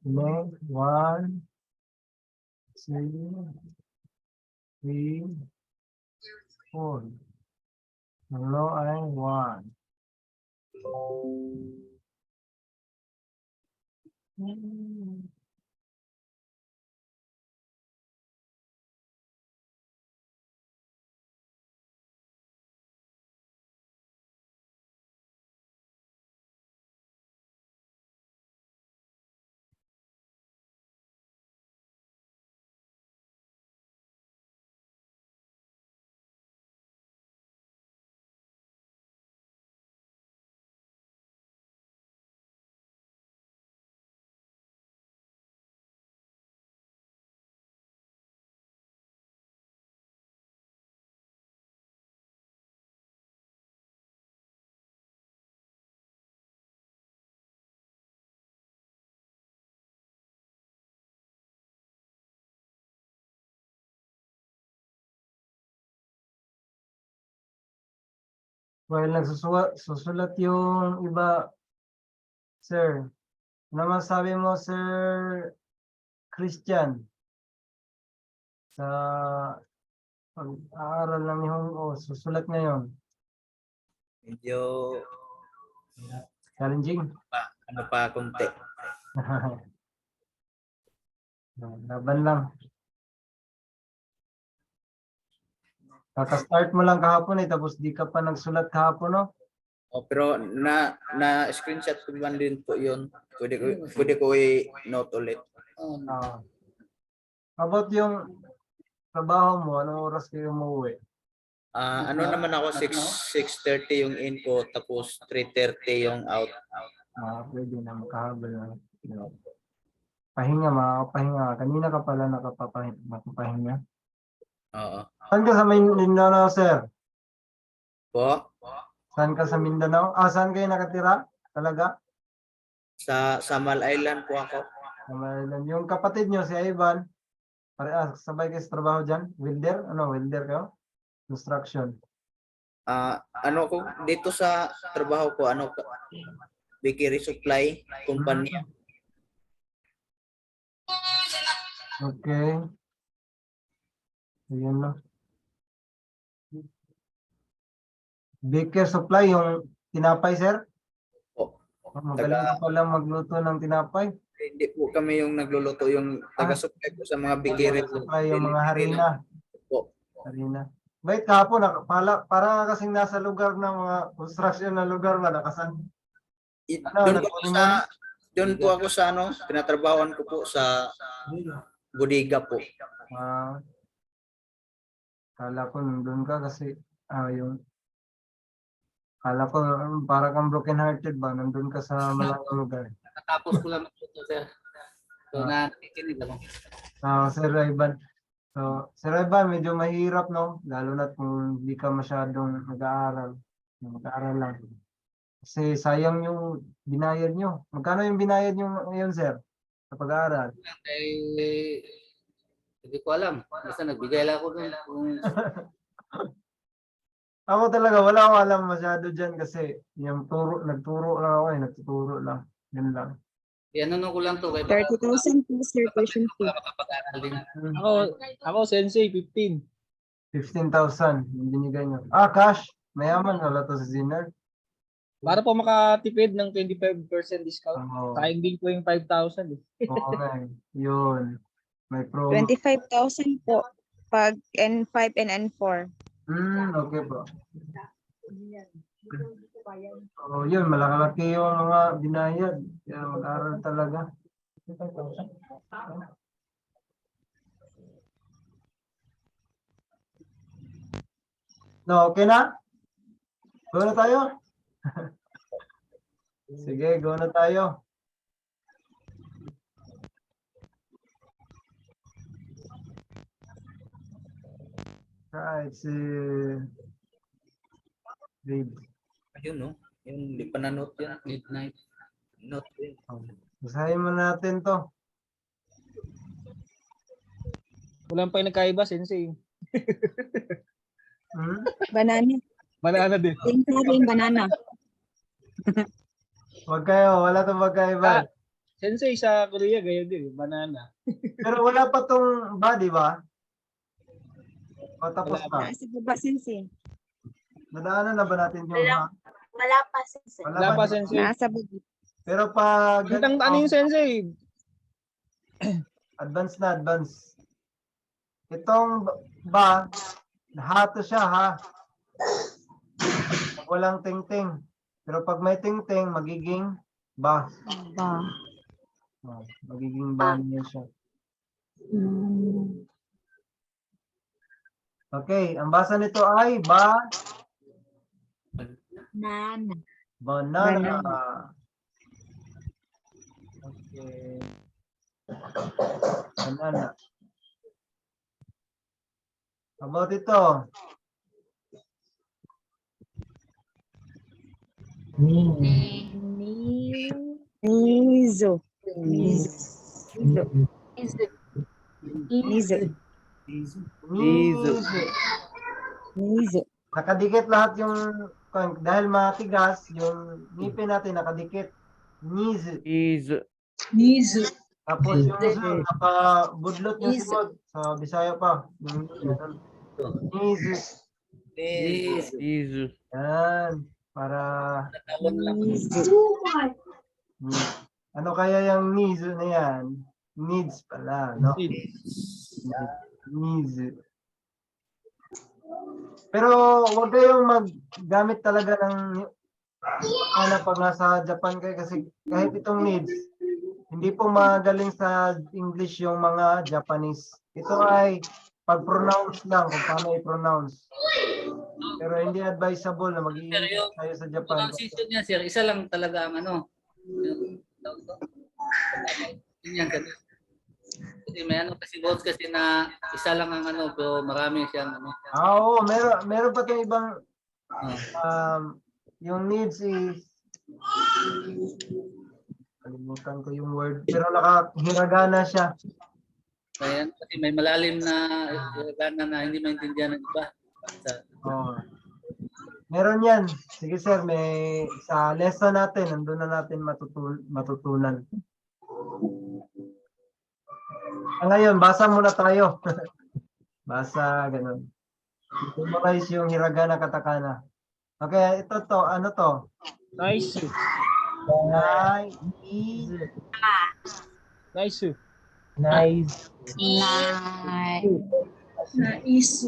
Speaker 1: Ne. 1. 2. 3. 4. Ang no ay 1. While susulat yung iba, sir. Ano masabi mo, Sir Christian? Sa pag-aaral ng Nihongo, susulat ngayon.
Speaker 5: Medyo
Speaker 1: Challenging.
Speaker 5: ano pa konti.
Speaker 1: Laban lang. Kaka-start mo lang kahapon tapos di ka pa nagsulat kahapon, no?
Speaker 5: Oh, pero na screenshot ko man din po 'yun. Pwede ko i-note ulit.
Speaker 1: Ah. About yung trabaho mo, anong oras kayo umuwi?
Speaker 5: Ano naman ako 6:30 yung input tapos 3:30 yung out.
Speaker 1: Pwede na makahabol na. Pahinga, makakapahinga. Kanina ka pala nakapapahinga.
Speaker 5: Oo.
Speaker 1: Saan ka sa Mindanao, sir?
Speaker 5: Po
Speaker 1: Saan ka sa Mindanao? Saan kayo nakatira? Talaga?
Speaker 5: sa Samal Island po ako.
Speaker 1: Yung kapatid nyo, si Ivan, sabay kayo sa trabaho dyan? Welder? Welder kayo? Construction.
Speaker 5: Ano ko dito sa trabaho ko bakery supply company.
Speaker 1: Okay. Ayan na. Baker supply, yung tinapay, sir?
Speaker 5: Po.
Speaker 1: Magaling ka pala magluto ng tinapay.
Speaker 5: Hindi po kami yung nagluluto, yung taga-supply po sa mga bakery.
Speaker 1: Supply yung mga harina.
Speaker 5: Po.
Speaker 1: Harina. Wait, kahapon, para kasing nasa lugar ng mga construction na lugar, malakasan.
Speaker 5: Doon po ako sa tinatrabahoan ko po sa bodega po.
Speaker 1: Kala ko nandun ka kasi kala ko para kang broken hearted ba, nandun ka sa malaking lugar.
Speaker 4: Natapos ko lang ito, sir. So, nakikinig ako.
Speaker 1: Sir Ivan. So, Sir Ivan, medyo mahirap, no? Lalo na kung hindi ka masyadong nag-aaral. Mag-aaral lang. Kasi sayang yung binayad nyo. Magkano yung binayad nyo ngayon, sir? Sa pag-aaral?
Speaker 4: Hindi ko alam. Basta nagbigay lang ako doon.
Speaker 1: Ako talaga, wala akong alam masyado dyan kasi yung nagturo lang ako nagtuturo lang. Yun lang.
Speaker 4: Ano ko lang to.
Speaker 3: 30,000 plus your tuition fee.
Speaker 4: Makapag-aral din.
Speaker 2: Ako sensei 15.
Speaker 1: 15,000 yung binigay nyo. Cash. Mayaman, wala to sa Zinner.
Speaker 2: Para po makatipid ng 25% discount.
Speaker 1: Oo.
Speaker 2: Sayang din po yung 5,000 eh.
Speaker 1: Oo nga yun. May promo.
Speaker 3: 25,000 po pag N5 and N4.
Speaker 1: Okay po. Yun, malakalaki yung mga binayad. Kaya mag-aral talaga. No, okay na? Go na tayo? Sige, go na tayo. Right, si Dave.
Speaker 5: Ayun no, yung di pa na-note yan.
Speaker 4: Midnight.
Speaker 5: Note yun.
Speaker 1: Basahin mo natin to.
Speaker 2: Walang pa yung nagkaiba, sensei.
Speaker 3: Banana.
Speaker 2: Banana din.
Speaker 3: Same yung banana.
Speaker 1: Wag kayo, wala tong magkaiba.
Speaker 2: Sensei sa Korea, ganyan din. Banana.
Speaker 1: Pero wala pa tong ba, di ba? O tapos na.
Speaker 3: Sa baba, sensei.
Speaker 1: Nadaanan na ba natin yung
Speaker 8: Wala pa, sensei.
Speaker 2: Wala pa, sensei.
Speaker 3: Nasa baba.
Speaker 1: Pero pag
Speaker 2: Ano yung sensei?
Speaker 1: advance na, advance. Itong ba, hato siya ha. Pag walang ting-ting. Pero pag may ting-ting, magiging ba.
Speaker 3: Ba.
Speaker 1: Magiging ba niya siya. Okay, ang basa nito ay
Speaker 3: Banana.
Speaker 1: banana. Okay. Banana. About ito.
Speaker 3: Nizo. Nizo. Nizo.
Speaker 1: Nizo.
Speaker 3: Nizo.
Speaker 1: Nakadikit lahat yung dahil matigas, yung ngipin natin nakadikit. Nizu.
Speaker 7: Nizu.
Speaker 1: Tapos yung zu, nakabudlot yung
Speaker 4: Nizu.
Speaker 1: simod. Sa Bisaya pa. Yung nizu.
Speaker 4: Please.
Speaker 1: Yan. Para,
Speaker 4: Natalon lang.
Speaker 1: ano kaya yung nizu na yan? Needs pala, no? Nizu. Pero huwag kayong maggamit talaga ng pag nasa Japan kayo kasi kahit itong needs, hindi po magaling sa English yung mga Japanese. Ito ay pag-pronounce lang kung paano i-pronounce. Pero hindi advisable na mag-i-English tayo sa Japan.
Speaker 4: Pronunciation niya, sir, isa lang talaga ang ano. Yan kasi. Kasi may ano kasi boss kasi na isa lang ang ano pero marami siyang ano.
Speaker 1: Oo, meron pa tayong ibang yung needs is kalimutan ko yung word pero nakahiragana siya.
Speaker 4: Kaya kasi may malalim na gana na hindi maintindihan ng iba.
Speaker 1: Oh. Meron yan. Sige sir, may sa lesson natin, nandun na natin matutunan. Ngayon, basa muna tayo. Basa, ganun. Memorize yung hiragana katakana. Okay, ito to. Ano to?
Speaker 2: Nice. Nice.
Speaker 6: Nice.
Speaker 7: Naisu.
Speaker 1: Nice.
Speaker 7: Naisu.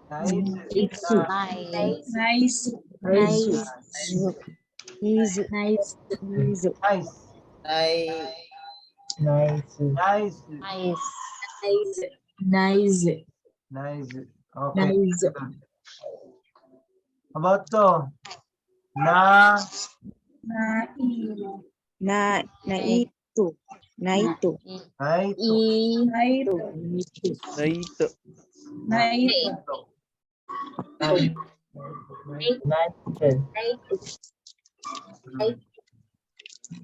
Speaker 1: Nice.
Speaker 6: Nice.
Speaker 1: Nice. Nice. Okay. About to.
Speaker 3: Naitu. Naitu.
Speaker 1: Naitu.
Speaker 7: Naitu.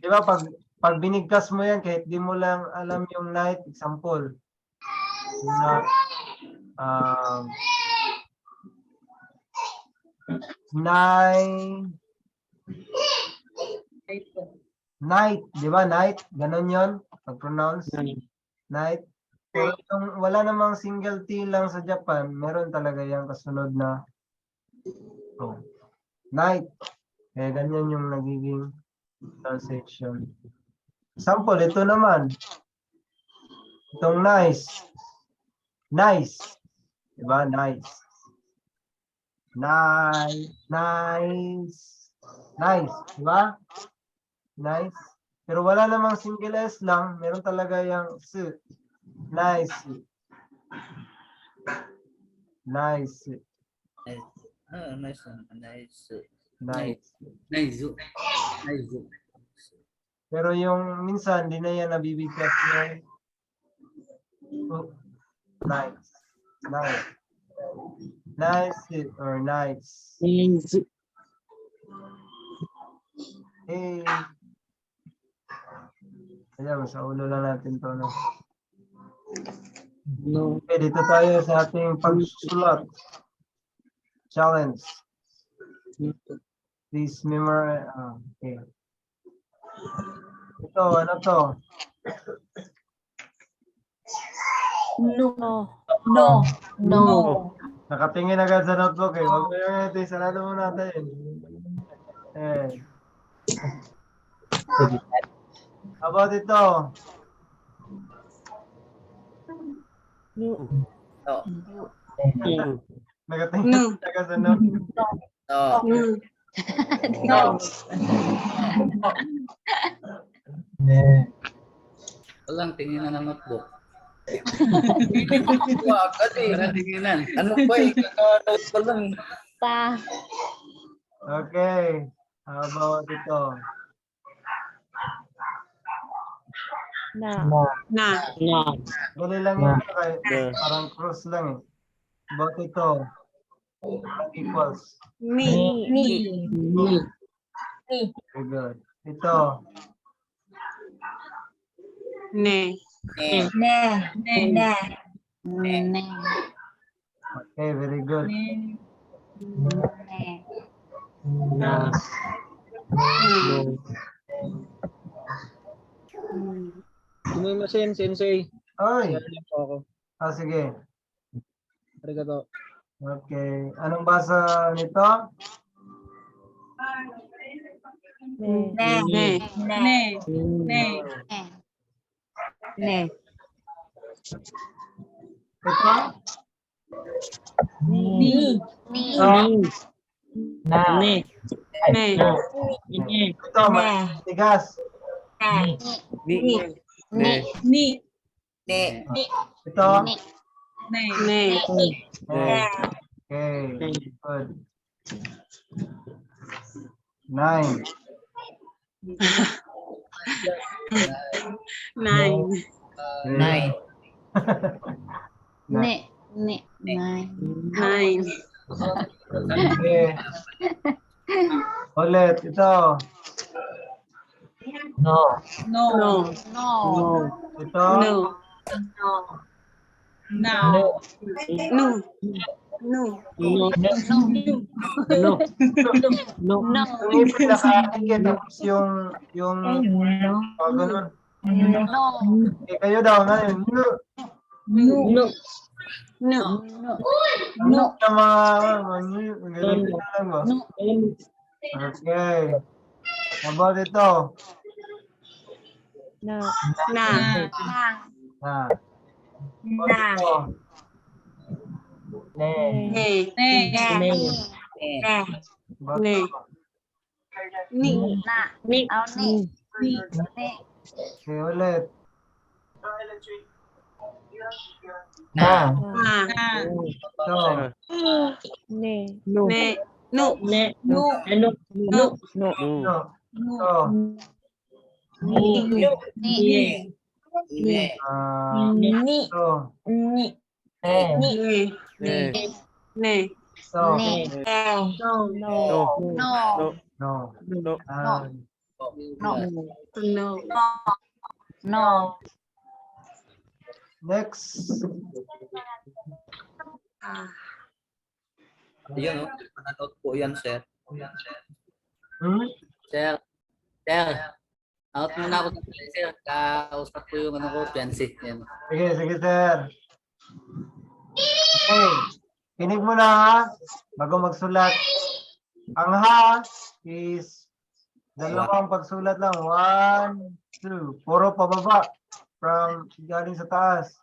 Speaker 1: Di ba pag binigkas mo yan, kahit di mo lang alam yung night, example, na, night, di ba? Night, ganun yun, pag-pronounce. Night. Pero yung wala namang single T lang sa Japan, meron talaga yung kasunod na night. Kaya ganyan yung nagiging translation. Example, ito naman. Itong nice. Nice. Diba? Nice. Nice. Diba? Nice. Pero wala namang single S lang. Meron talaga yung S. Nice.
Speaker 4: Nice.
Speaker 1: Pero yung minsan, hindi na yan nabibigkas yung nice. Nice or nice. Hey. Ayan, sa ulo lang natin to. No? Okay, dito tayo sa ating pagsusulat. Challenge. Please memorize. Okay. Ito, ano to?
Speaker 7: No.
Speaker 1: Nakatingin agad sa notebook eh. Huwag mo yung ito, sarado mo natin. How about ito? Nakatingin agad sa notebook.
Speaker 4: Walang tinginan ng notebook.
Speaker 5: Kasi,
Speaker 4: Walang tinginan.
Speaker 5: ano ba eh, kaka-note pa lang.
Speaker 1: Okay. How about ito? Dali lang yun. Parang cross lang eh. How about ito? Equals. Very good. Ito. Okay, very good.
Speaker 6: Na.
Speaker 2: Sumimasen, sensei.
Speaker 1: Oy,
Speaker 2: Share lang po ako.
Speaker 1: sige.
Speaker 2: Arigato.
Speaker 1: Okay. Anong basa nito?
Speaker 3: Ne.
Speaker 7: Ne. Ne. Ne.
Speaker 3: Ne.
Speaker 1: Ito?
Speaker 7: Ni.
Speaker 1: Ito?
Speaker 6: Na.
Speaker 7: Ne.
Speaker 1: Ito, matigas.
Speaker 3: Ni.
Speaker 7: Ni.
Speaker 1: Ito?
Speaker 7: Ne. Ne.
Speaker 1: Okay. Good. 9.
Speaker 7: Nine.
Speaker 5: Nine.
Speaker 3: Ne. Ne. Nine.
Speaker 7: Nine.
Speaker 1: Okay. Ulit, ito.
Speaker 6: No.
Speaker 7: No.
Speaker 3: No.
Speaker 1: Ito.
Speaker 7: Now.
Speaker 3: No.
Speaker 6: No.
Speaker 1: Yung ipin nakakakit, tapos yung ganun.
Speaker 3: No.
Speaker 1: Okay, kayo daw ngayon.
Speaker 7: No.
Speaker 1: Ano na mga ganun lang ba? Okay. How about ito?
Speaker 3: No.
Speaker 7: Na.
Speaker 1: Na. Ito.
Speaker 6: Ne.
Speaker 7: Ne. Ne.
Speaker 1: Ba't
Speaker 7: Ne.
Speaker 1: ito?
Speaker 7: Ni.
Speaker 3: Na.
Speaker 7: Ni.
Speaker 3: Ni.
Speaker 7: Ni.
Speaker 1: Okay, ulit.
Speaker 6: Na.
Speaker 7: Na.
Speaker 1: Ito.
Speaker 3: Ne.
Speaker 7: Ne. No.
Speaker 6: Ne.
Speaker 7: No.
Speaker 6: No.
Speaker 3: No.
Speaker 1: Ito.
Speaker 7: No.
Speaker 1: Ito.
Speaker 3: Ni.
Speaker 7: Ni.
Speaker 3: Ni.
Speaker 1: Ito.
Speaker 6: Ne.
Speaker 7: Ne. Ne.
Speaker 1: Ito.
Speaker 7: No.
Speaker 3: No.
Speaker 1: No.
Speaker 7: No.
Speaker 3: No.
Speaker 1: Next.
Speaker 5: Yan, panonood po yan, sir.
Speaker 1: Hmm?
Speaker 4: Sir, out muna ako sa play, sir. Kausap ko yung fiancé. Yan.
Speaker 1: Sige, sir. Okay. Kinig mo na ha, bago magsulat. Ang ha is dalawang pagsulat lang. 1, 2. Puro pababa. From galing sa taas.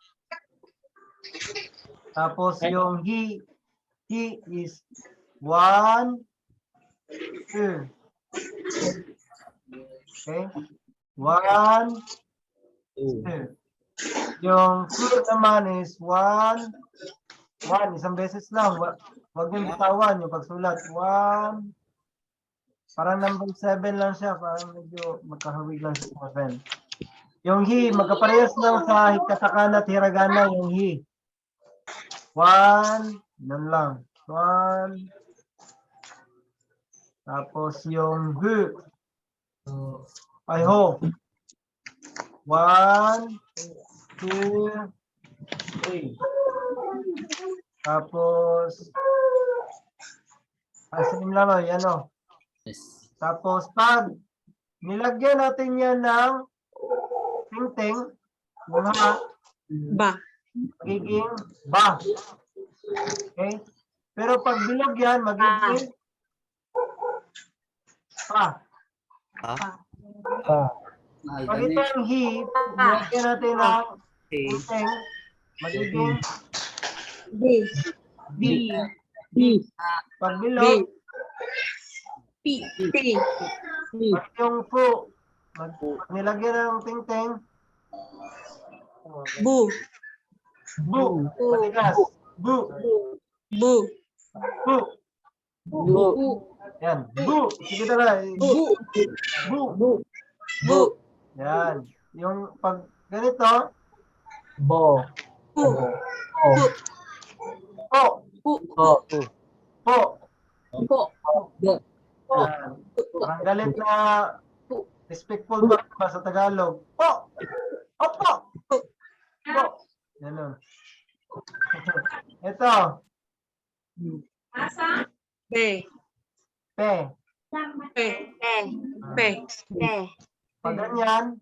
Speaker 1: Tapos yung he is 1, 2. Okay? 1, 2. Yung fruit naman is 1, isang beses lang. Huwag niyong bitawan yung pagsulat. 1, parang number 7 lang siya. Parang medyo magkahawig lang sa 7. Yung he, magkaparehas lang sa katakana at hiragana yung he. 1, nun lang. 1. Tapos yung hu. Ay ho. 1, 2, 3. Tapos same lang o, yan o.
Speaker 4: Yes.
Speaker 1: Tapos pag nilagyan natin yan ng tingting, mga
Speaker 7: Ba.
Speaker 1: magiging ba. Okay? Pero pag bilog yan, magiging pa.
Speaker 4: Ay,
Speaker 1: Pag
Speaker 4: ganun.
Speaker 1: itong he, nilagyan natin ng tingting, magiging
Speaker 7: B.
Speaker 1: pag bilog,
Speaker 7: P.
Speaker 1: pag yung fu, pag nilagyan ng tingting,
Speaker 7: Bu.
Speaker 1: bu, matigas, bu,
Speaker 7: Bu.
Speaker 1: bu. Yan, bu. Sige tala. Bu. Yan. Yung pag ganito,
Speaker 6: Bo.
Speaker 7: Bu.
Speaker 1: po,
Speaker 7: Bu.
Speaker 1: po.
Speaker 7: Po.
Speaker 1: Yan. Parang galit na respectful ba sa Tagalog? Po. Opo. Po. Ganun. Ito.
Speaker 7: B.
Speaker 1: Pe.
Speaker 7: Pe.
Speaker 1: Ah,
Speaker 7: Pe.
Speaker 1: Pag ganyan,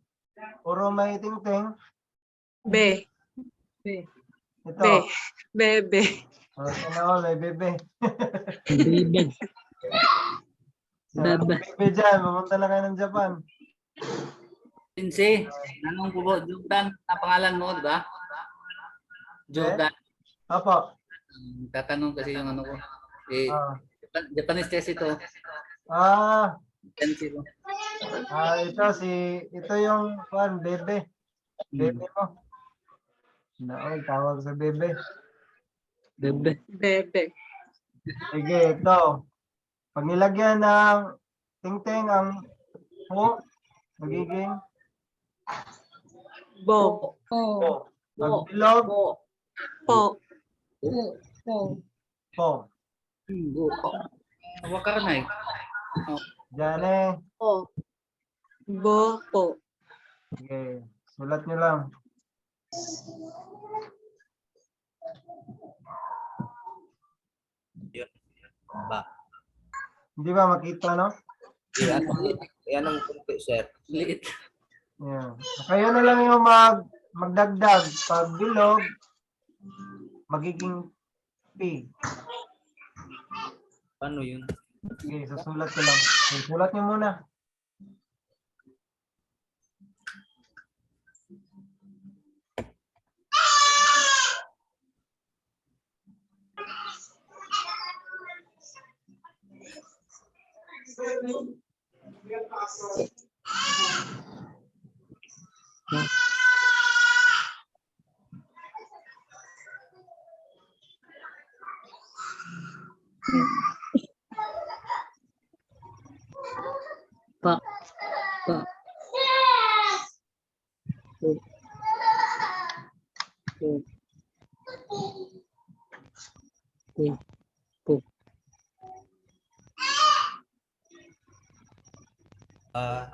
Speaker 1: puro may tingting.
Speaker 7: Be.
Speaker 1: Ito.
Speaker 7: Be. Bebe.
Speaker 1: Sana all, may bebe.
Speaker 2: Bebe. Bebe.
Speaker 1: Bebe dyan, pumunta na kayo ng Japan.
Speaker 4: Lindsay, anong po Jordan na pangalan mo, di ba? Jordan.
Speaker 1: Apo.
Speaker 4: Tatanong kasi yung ano ko. Eh,
Speaker 1: Ah,
Speaker 4: Japanese test ito.
Speaker 1: ah,
Speaker 4: Lindsay ko.
Speaker 1: ito yung bebe. Bebe mo. Naoy, tawag sa bebe.
Speaker 2: Bebe.
Speaker 7: Bebe.
Speaker 1: Sige, ito. Pag nilagyan ng tingting ang po, magiging
Speaker 7: Bo.
Speaker 1: po. Pag bilog,
Speaker 7: Po.
Speaker 1: po.
Speaker 4: Huwag ka na eh.
Speaker 1: Diyan eh.
Speaker 7: Bo. Po.
Speaker 1: Sige, sulat nyo lang.
Speaker 5: Ba.
Speaker 1: Hindi ba makita, no?
Speaker 5: Yan ang punto, sir.
Speaker 4: Liit.
Speaker 1: Yeah. Kayo na lang yung magdagdag. Pag bilog, magiging P.
Speaker 5: Paano yun?
Speaker 1: Sige, susulat ko lang. Sulat nyo muna.
Speaker 2: Pa. Pa. Po. Po. Po. Po.
Speaker 5: Ah,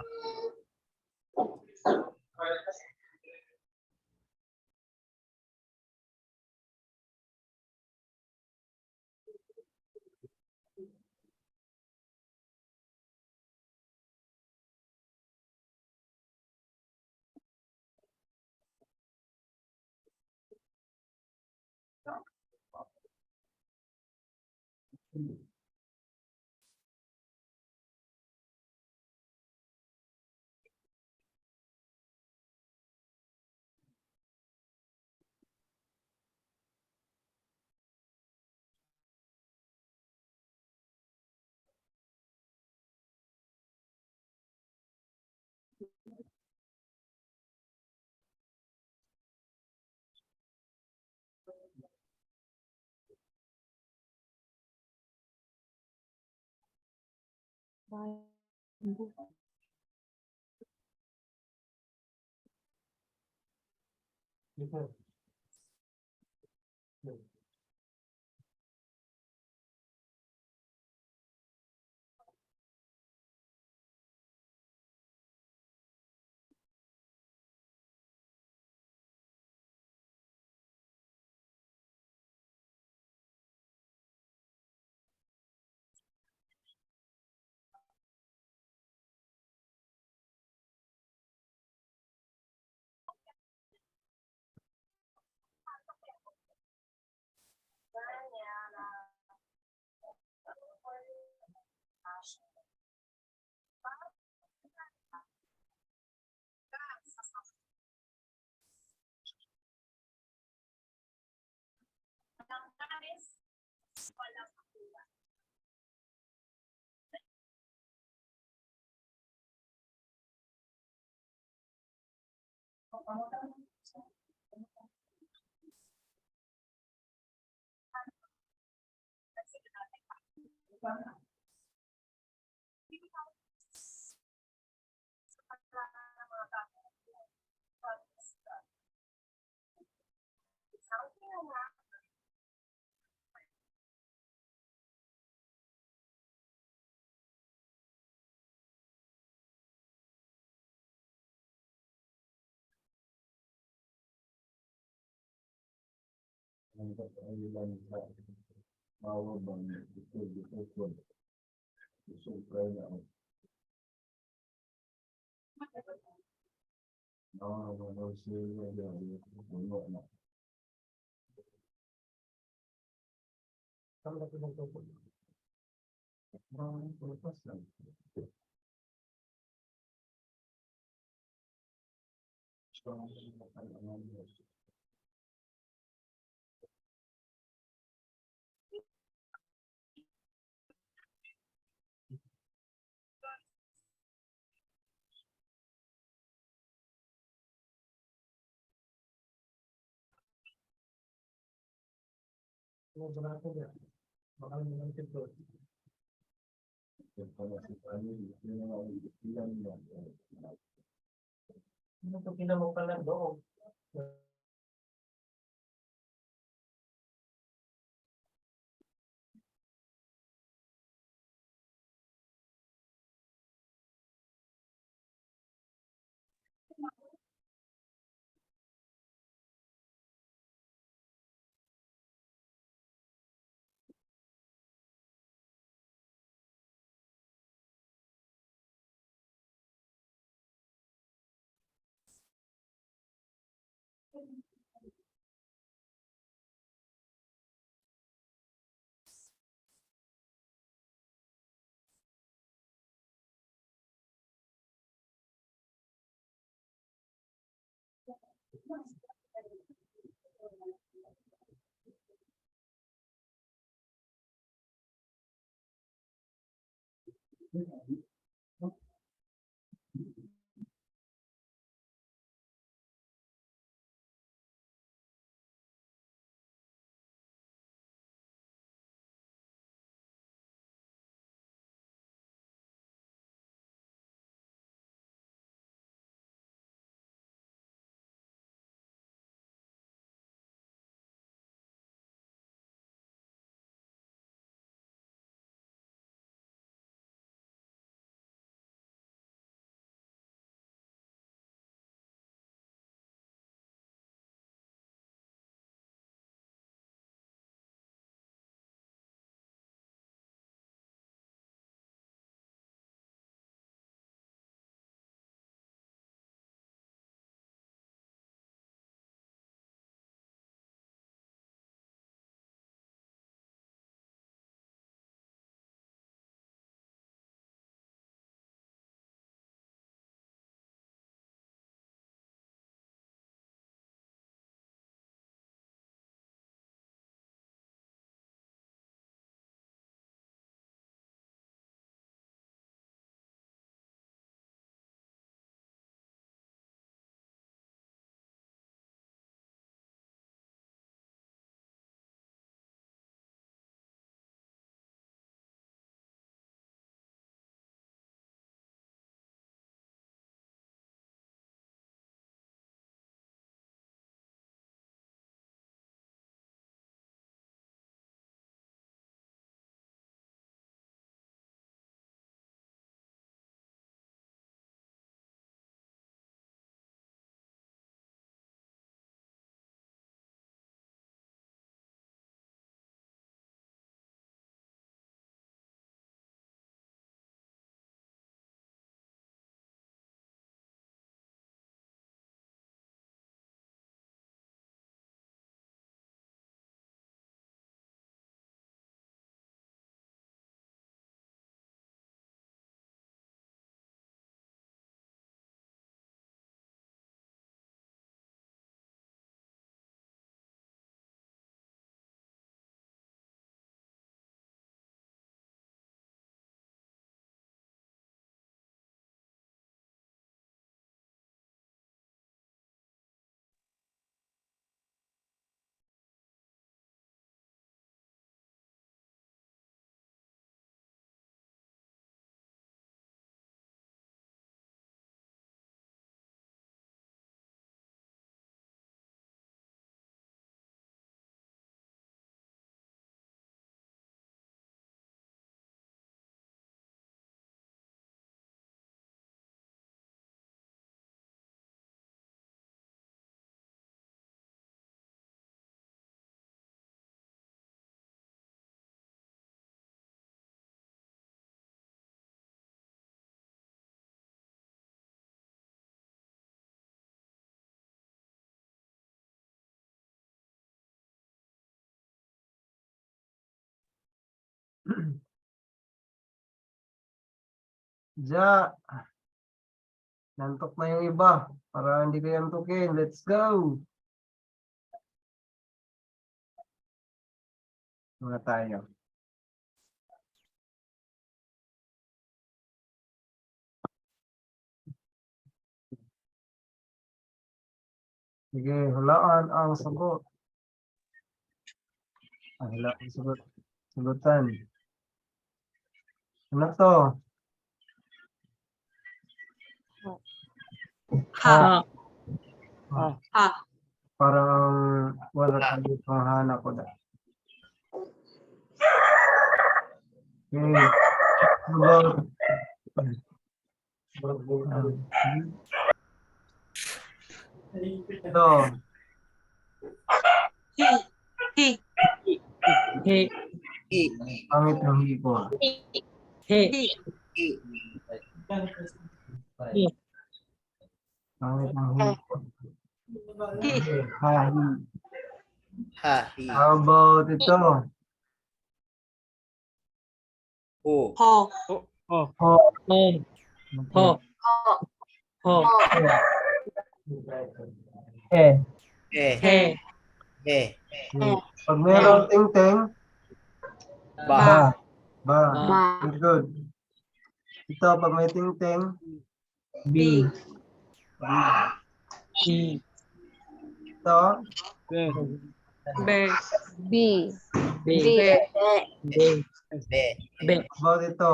Speaker 1: Ano to kinamo pala doon? Ja. Nantok na yung iba. Para hindi kayo antukin. Let's go. Mga tayo. Sige, hulaan ang sagot. Wala ang sagot. Sagutan. Ano to?
Speaker 7: Ha.
Speaker 2: Ah.
Speaker 7: Ha.
Speaker 1: Parang wala tayo panghanap ko na. Okay. Ito.
Speaker 7: Hi. Hi.
Speaker 2: He.
Speaker 1: Pangit ng hipo.
Speaker 2: He.
Speaker 7: Hi.
Speaker 1: Pangit ng hipo.
Speaker 7: Hi.
Speaker 1: Hahi.
Speaker 5: Hahi.
Speaker 1: How about ito?
Speaker 5: Ho.
Speaker 7: Ho.
Speaker 2: Oh.
Speaker 1: Ho.
Speaker 2: Home. Ho. Ho.
Speaker 6: Eh,
Speaker 5: Eh.
Speaker 2: He.
Speaker 5: Eh.
Speaker 1: Pag mayroong ting-ting,
Speaker 5: Ba.
Speaker 1: ba.
Speaker 2: Ba.
Speaker 1: Very good. Ito, pag may ting-ting,
Speaker 6: B,
Speaker 2: He.
Speaker 1: ito,
Speaker 7: Be.
Speaker 3: B.
Speaker 2: B.
Speaker 7: Be.
Speaker 2: B.
Speaker 5: Be.
Speaker 2: B.
Speaker 1: about ito.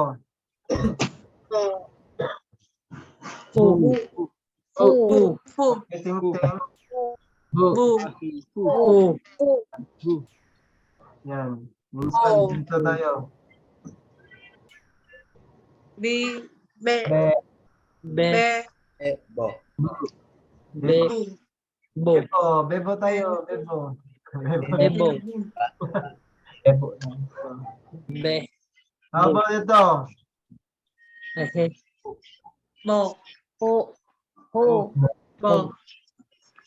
Speaker 2: Fu.
Speaker 3: Fu.
Speaker 7: Fu.
Speaker 1: May ting-ting,
Speaker 7: Bu.
Speaker 2: Fu.
Speaker 1: yan. Minsan, dito tayo.
Speaker 7: Be. Be.
Speaker 6: B,
Speaker 2: Be.
Speaker 7: Be.
Speaker 5: Eh. Bo.
Speaker 2: Be. Bo.
Speaker 1: Bebo, bebo tayo, bebo. Bebo.
Speaker 2: Bebo.
Speaker 6: Ebo.
Speaker 2: Be.
Speaker 1: How about ito?
Speaker 2: He.
Speaker 7: Mo.
Speaker 3: Hu. Hu.
Speaker 7: Bo.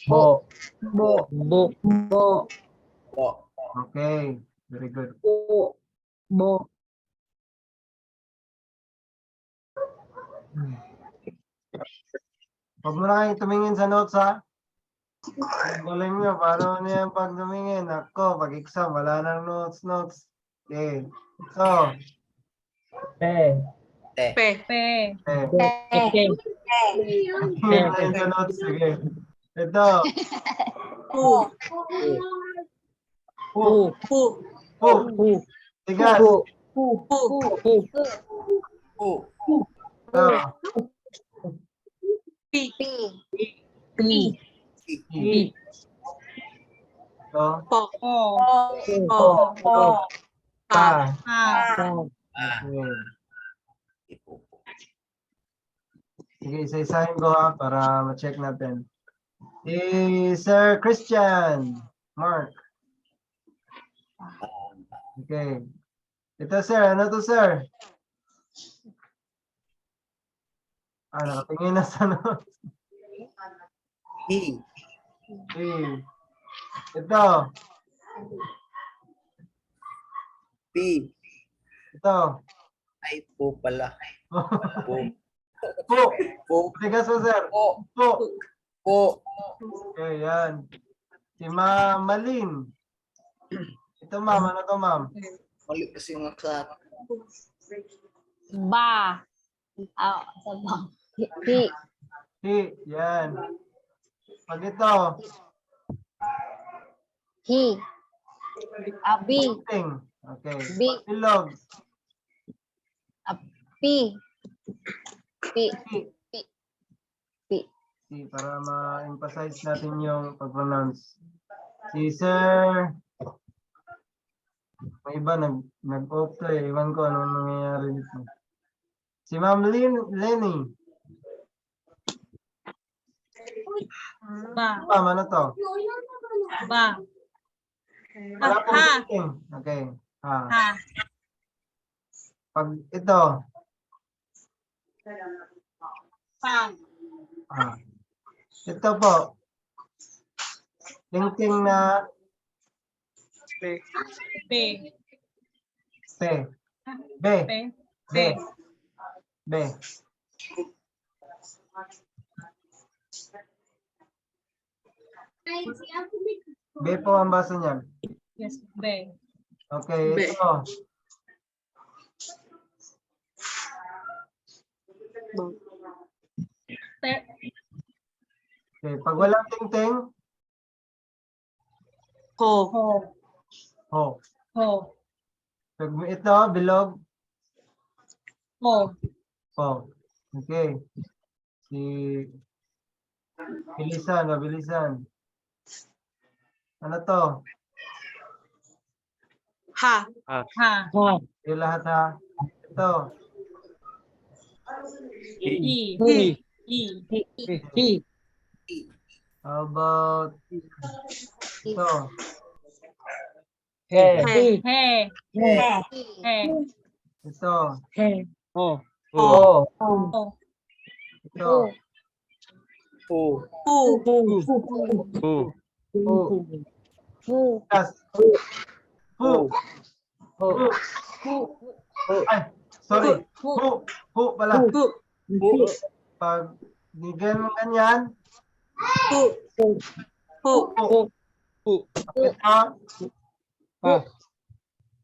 Speaker 6: Bo,
Speaker 3: Bo.
Speaker 2: Bo.
Speaker 3: Bo.
Speaker 5: Bo.
Speaker 1: Okay, very good.
Speaker 3: Bo. Bo.
Speaker 1: Huwag mo na kayong tumingin sa notes, ha? Ang galing nyo, paano niya pag tumingin? Ako, pag exam, wala nang notes. Okay. So,
Speaker 6: Pe,
Speaker 5: Te.
Speaker 7: Pe.
Speaker 1: eh,
Speaker 2: He.
Speaker 1: tingin tayo sa notes. Sige. Ito.
Speaker 7: Fu.
Speaker 1: Pu.
Speaker 7: Fu.
Speaker 1: Pu.
Speaker 2: Fu.
Speaker 1: Tigas.
Speaker 7: Fu.
Speaker 2: Fu.
Speaker 5: Hu.
Speaker 1: Ito.
Speaker 7: Pi.
Speaker 3: P.
Speaker 2: P.
Speaker 1: I. Ito.
Speaker 7: Po.
Speaker 3: Po.
Speaker 7: Po.
Speaker 3: Po.
Speaker 1: Pa.
Speaker 7: Ha.
Speaker 5: Ah.
Speaker 1: Okay.
Speaker 5: Ipo.
Speaker 1: Sige, isa-isahin ko, ha, para ma-check natin. Si Sir Christian. Mark. Okay. Ito, sir. Ano to, sir? Nakatingin na sa notes.
Speaker 5: Hi.
Speaker 1: Okay. Ito.
Speaker 5: Pi.
Speaker 1: Ito.
Speaker 5: Ay po pala. Po.
Speaker 1: Po.
Speaker 5: Po.
Speaker 1: Tigas mo, sir.
Speaker 5: Po.
Speaker 1: Po.
Speaker 5: Po.
Speaker 1: Okay, yan. Si Ma'am Malin. Ito, ma'am. Ano to, ma'am?
Speaker 5: Mali kasi yung aksa.
Speaker 3: Ba. Sabang. Hi.
Speaker 1: Hi. Yan. Pag ito.
Speaker 3: Hi. B.
Speaker 1: Ting. Okay.
Speaker 3: B.
Speaker 1: Ilog.
Speaker 3: P. P.
Speaker 1: Hi.
Speaker 3: P.
Speaker 1: Si, para ma-emphasize natin yung pag-pronounce. Si Sir. May iba nag-off to eh. Iwan ko ano nangyayari dito. Si Ma'am Lenny.
Speaker 7: Ba.
Speaker 1: Ma'am, ano to?
Speaker 7: Ba.
Speaker 1: Wala pong
Speaker 7: Ha.
Speaker 1: thinking. Okay. Ha.
Speaker 7: Ha.
Speaker 1: Pag ito.
Speaker 7: Pa.
Speaker 1: Ah. Ito po. Tingting na
Speaker 7: Be.
Speaker 1: pe. Be.
Speaker 7: Be.
Speaker 1: Be. B. B po ang basa niyan.
Speaker 7: Yes, be.
Speaker 1: Okay,
Speaker 7: B.
Speaker 1: ito.
Speaker 7: Te-
Speaker 1: Okay, pag walang ting-ting,
Speaker 7: Ho.
Speaker 1: ho.
Speaker 7: Ho.
Speaker 1: Pag ito, bilog,
Speaker 7: Ho.
Speaker 1: ho. Okay. Si bilisan, mabilisan. Ano to?
Speaker 7: Ha. Ha.
Speaker 1: Yung lahat ha. Ito.
Speaker 7: I.
Speaker 2: Hi.
Speaker 7: I.
Speaker 1: How about ito?
Speaker 2: He.
Speaker 7: He. He.
Speaker 1: Ito.
Speaker 2: Oh.
Speaker 7: Ho. Ho.
Speaker 1: Ito.
Speaker 7: Hu.
Speaker 1: Yes. Hu. Ay, sorry. Hu pala. Pag bigyan mo ganyan,
Speaker 7: Hu.
Speaker 1: ito,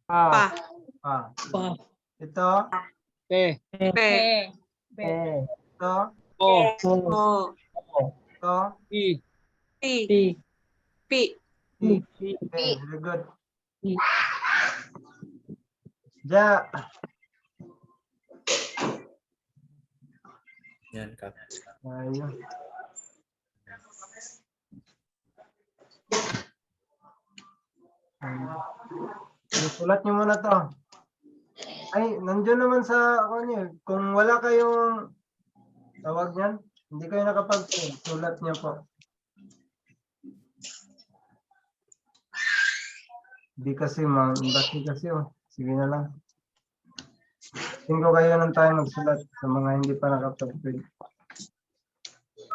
Speaker 2: Pa.
Speaker 7: Pa.
Speaker 1: ito,
Speaker 2: Pe.
Speaker 7: Pe.
Speaker 1: ito,
Speaker 2: Oh.
Speaker 7: Ho.
Speaker 1: ito,
Speaker 2: Pi.
Speaker 7: Pi. Pi.
Speaker 1: okay, very good. Ja.
Speaker 5: Yan, Kap.
Speaker 1: Ayun. Sulat niyo muna to. Ay, nandiyan naman sa ako niyo. Kung wala kayong tawag niyan, hindi kayo nakapag-print, sulat niyo po. Hindi kasi kasi oh. Sige na lang. Tingko kayo ng tayo magsulat sa mga hindi pa nakapag-print.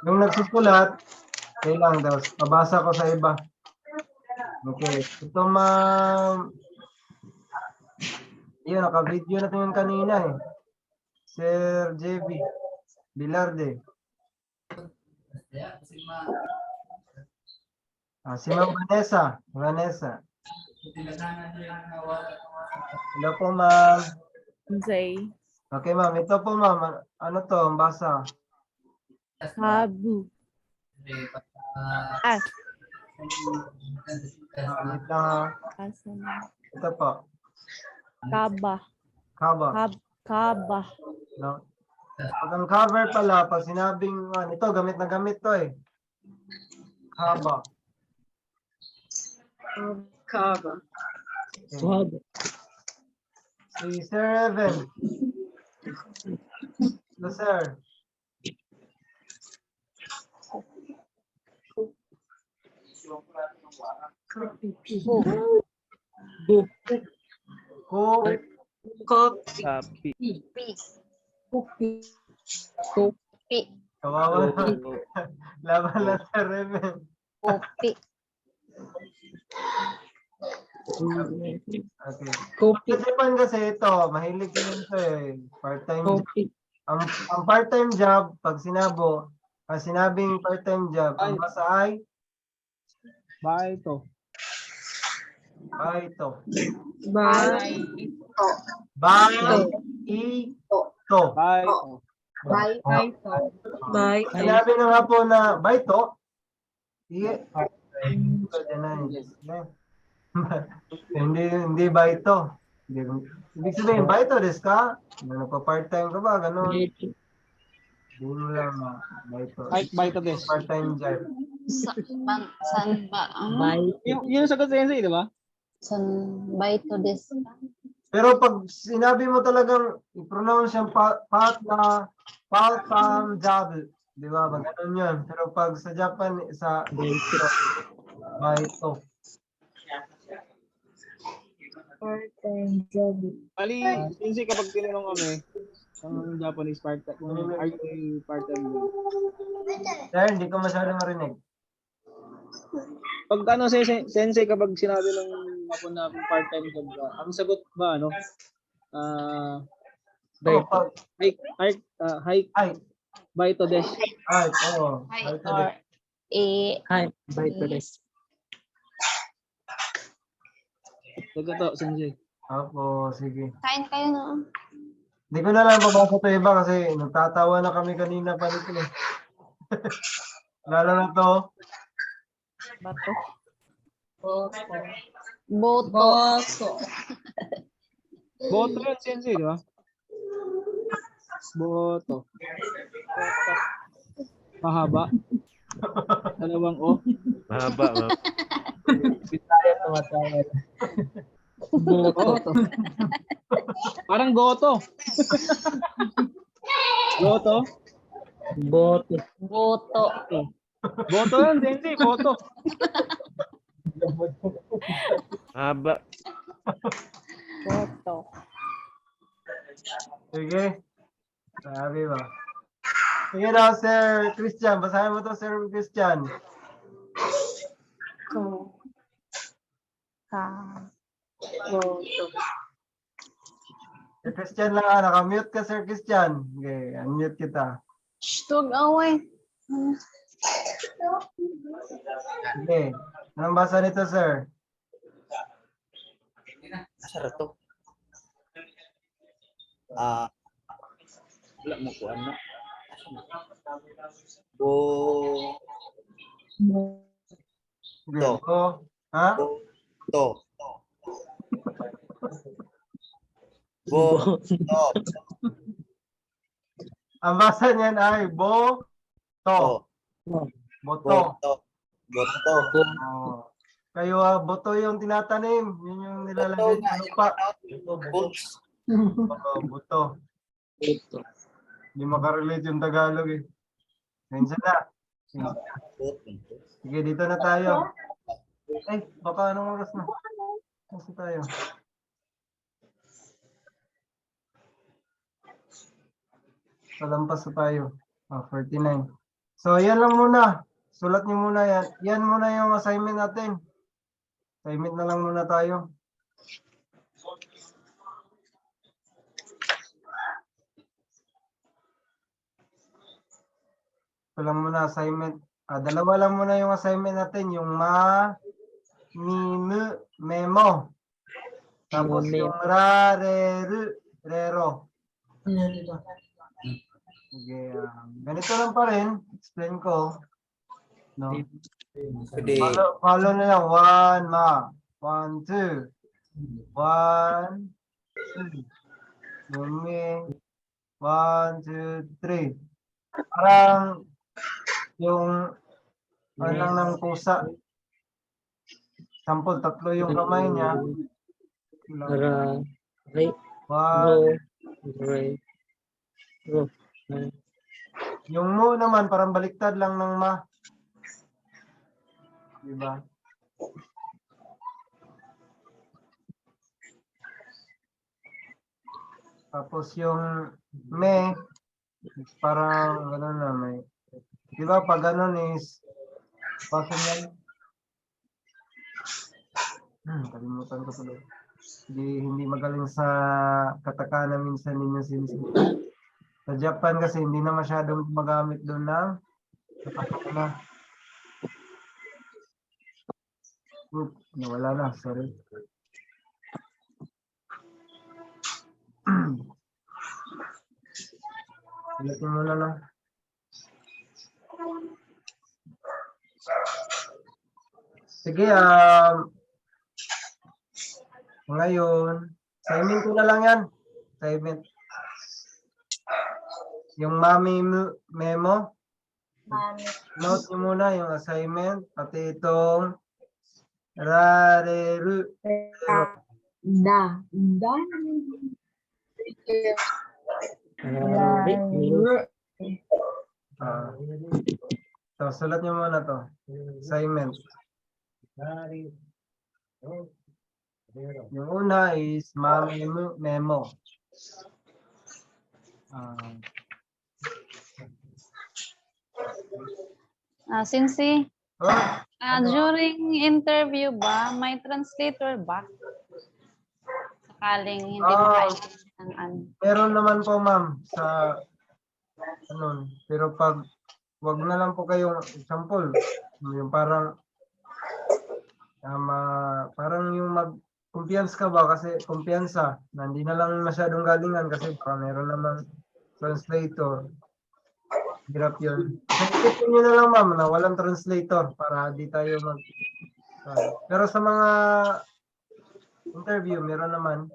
Speaker 1: Yung nagsusulat, kailang daw. Pabasa ko sa iba. Okay. Ito ma'am. Yun, naka-video natin yung kanina eh. Sir JB Bilarde. Si Ma'am Vanessa. Hello po ma'am.
Speaker 3: Zay.
Speaker 1: Okay ma'am, ito po ma'am. Ano to, ang basa?
Speaker 3: Habu. As.
Speaker 1: Wait lang ha. Ito po.
Speaker 3: Kaba.
Speaker 1: Kaba.
Speaker 3: Kaba.
Speaker 1: No? Pag ang cover pala, pag sinabing, ito, gamit na gamit to eh. Kaba.
Speaker 7: Kaba.
Speaker 1: Okay. Si Sir Evan. No, sir. Ko.
Speaker 7: Kopi.
Speaker 1: Kawawa na. Laban na Sir Evan.
Speaker 3: Kopi.
Speaker 1: Okay.
Speaker 3: Kopi.
Speaker 1: Sa Japan kasi ito, mahilig yun ito eh. Part-time job. Ang part-time job, pag sinabing part-time job, ang basa ay
Speaker 2: Baito.
Speaker 1: baito.
Speaker 7: Bye.
Speaker 1: Baito.
Speaker 2: Baito.
Speaker 7: Bye.
Speaker 1: Sinabi na nga po na baito, hindi baito. Ibig sabihin, baito desu ka? Nagpa-part-time ka ba? Ganun. Hindi mo lang baito.
Speaker 2: Baito des.
Speaker 1: Part-time job.
Speaker 9: San ba?
Speaker 2: Yung sagot sa sensei, di ba?
Speaker 9: San baito des.
Speaker 1: Pero pag sinabi mo talagang i-pronounce yung part-time job, di ba? Ganun yun. Pero pag sa Japan, sa baito.
Speaker 3: Part-time job.
Speaker 2: Bali, sensei kapag tinanong kami, ang Japanese part-time, are you part-time job?
Speaker 1: Sir, hindi ko masyado marinig.
Speaker 2: Pag sensei kapag sinabi ng ako na part-time job ka, ang sagot ba
Speaker 1: pag,
Speaker 2: Hike
Speaker 1: ay,
Speaker 2: by to desk.
Speaker 1: ay, oo.
Speaker 9: Hi
Speaker 1: Ay,
Speaker 9: or A.
Speaker 7: Hi. Bye to this.
Speaker 2: Taga to, Sensei.
Speaker 1: Opo, sige.
Speaker 9: Kain kayo no?
Speaker 1: Hindi ko na lang babasa ito iba kasi nagtatawa na kami kanina pa nito eh. Lalo na to.
Speaker 9: Bato.
Speaker 7: Boto.
Speaker 9: Boto.
Speaker 2: Boto yun, Sensei, di ba? Boto. Mahaba. Dalawang O.
Speaker 10: Mahaba.
Speaker 6: Bisaya tumatawa.
Speaker 2: Goto. Parang goto. Goto.
Speaker 6: Boto.
Speaker 9: Boto.
Speaker 2: Boto yan, Sensei. Boto.
Speaker 10: Mahaba.
Speaker 9: Boto.
Speaker 1: Sige. Sabi ba? Sige na, Sir Christian. Basahin mo to, Sir Christian.
Speaker 7: Ko.
Speaker 9: Ka.
Speaker 7: Boto.
Speaker 1: Sir Christian lang, nakamute ka, Sir Christian. Okay, unmute kita.
Speaker 9: Shtog away.
Speaker 1: Okay. Anong basa nito, Sir?
Speaker 5: Asa to? Wala mo ko ano.
Speaker 1: Sige. Oh, ha?
Speaker 5: To. To.
Speaker 1: Ang basa niyan ay bo, to. Boto.
Speaker 5: Boto.
Speaker 1: Oh. Kayo, boto yung tinatanim. Yun yung nilalagay sa lupa.
Speaker 5: Boots.
Speaker 1: Oo, boto. Hindi makarelate yung Tagalog eh. Minsan na. Sige, dito na tayo. Ay, baka anong oras na? Kasi tayo. Palampas na tayo. 49. So, yan lang muna. Sulat niyo muna yan. Yan muna yung assignment natin. Assignment na lang muna tayo. Ito lang muna assignment. Dalawa lang muna yung assignment natin. Yung memo. Tapos yung rero. Okay, ganito lang pa rin. Explain ko. No?
Speaker 5: Pwede.
Speaker 1: Follow na lang. 1, 2. 1, 2. Yumi. 1, 2, 3. Parang yung ano lang ng pusa. Sample, 3 yung kamay niya. One. Yung mo naman, parang baliktad lang ng ma. Diba? Tapos yung me, parang gano'n na may. Diba pag gano'n is, basta yan. Kalimutan ko tuloy. Hindi magaling sa katakana minsan ninyo sinisip. Sa Japan kasi hindi na masyadong magamit doon ng katakana. Nawala na, sorry. Ulitin mo na lang. Sige, ngayon, assignment ko na lang yan. Assignment. Yung mami memo. Note nyo muna yung assignment. Pati itong rareru. So, sulat nyo muna to. Assignment. Yung una is mami memo.
Speaker 9: Sensei,
Speaker 1: Oh,
Speaker 9: during interview ba, may translator ba? Sakaling hindi makaintindi. Ang ano.
Speaker 1: Meron naman po ma'am sa ano, pero pag wag na lang po kayong example, yung parang parang yung kumpiyansa ka ba kasi kumpiyansa na hindi na lang masyadong galingan kasi baka meron naman translator. Hirap yun. Isipin nyo na lang ma'am na walang translator para di tayo pero sa mga interview meron naman.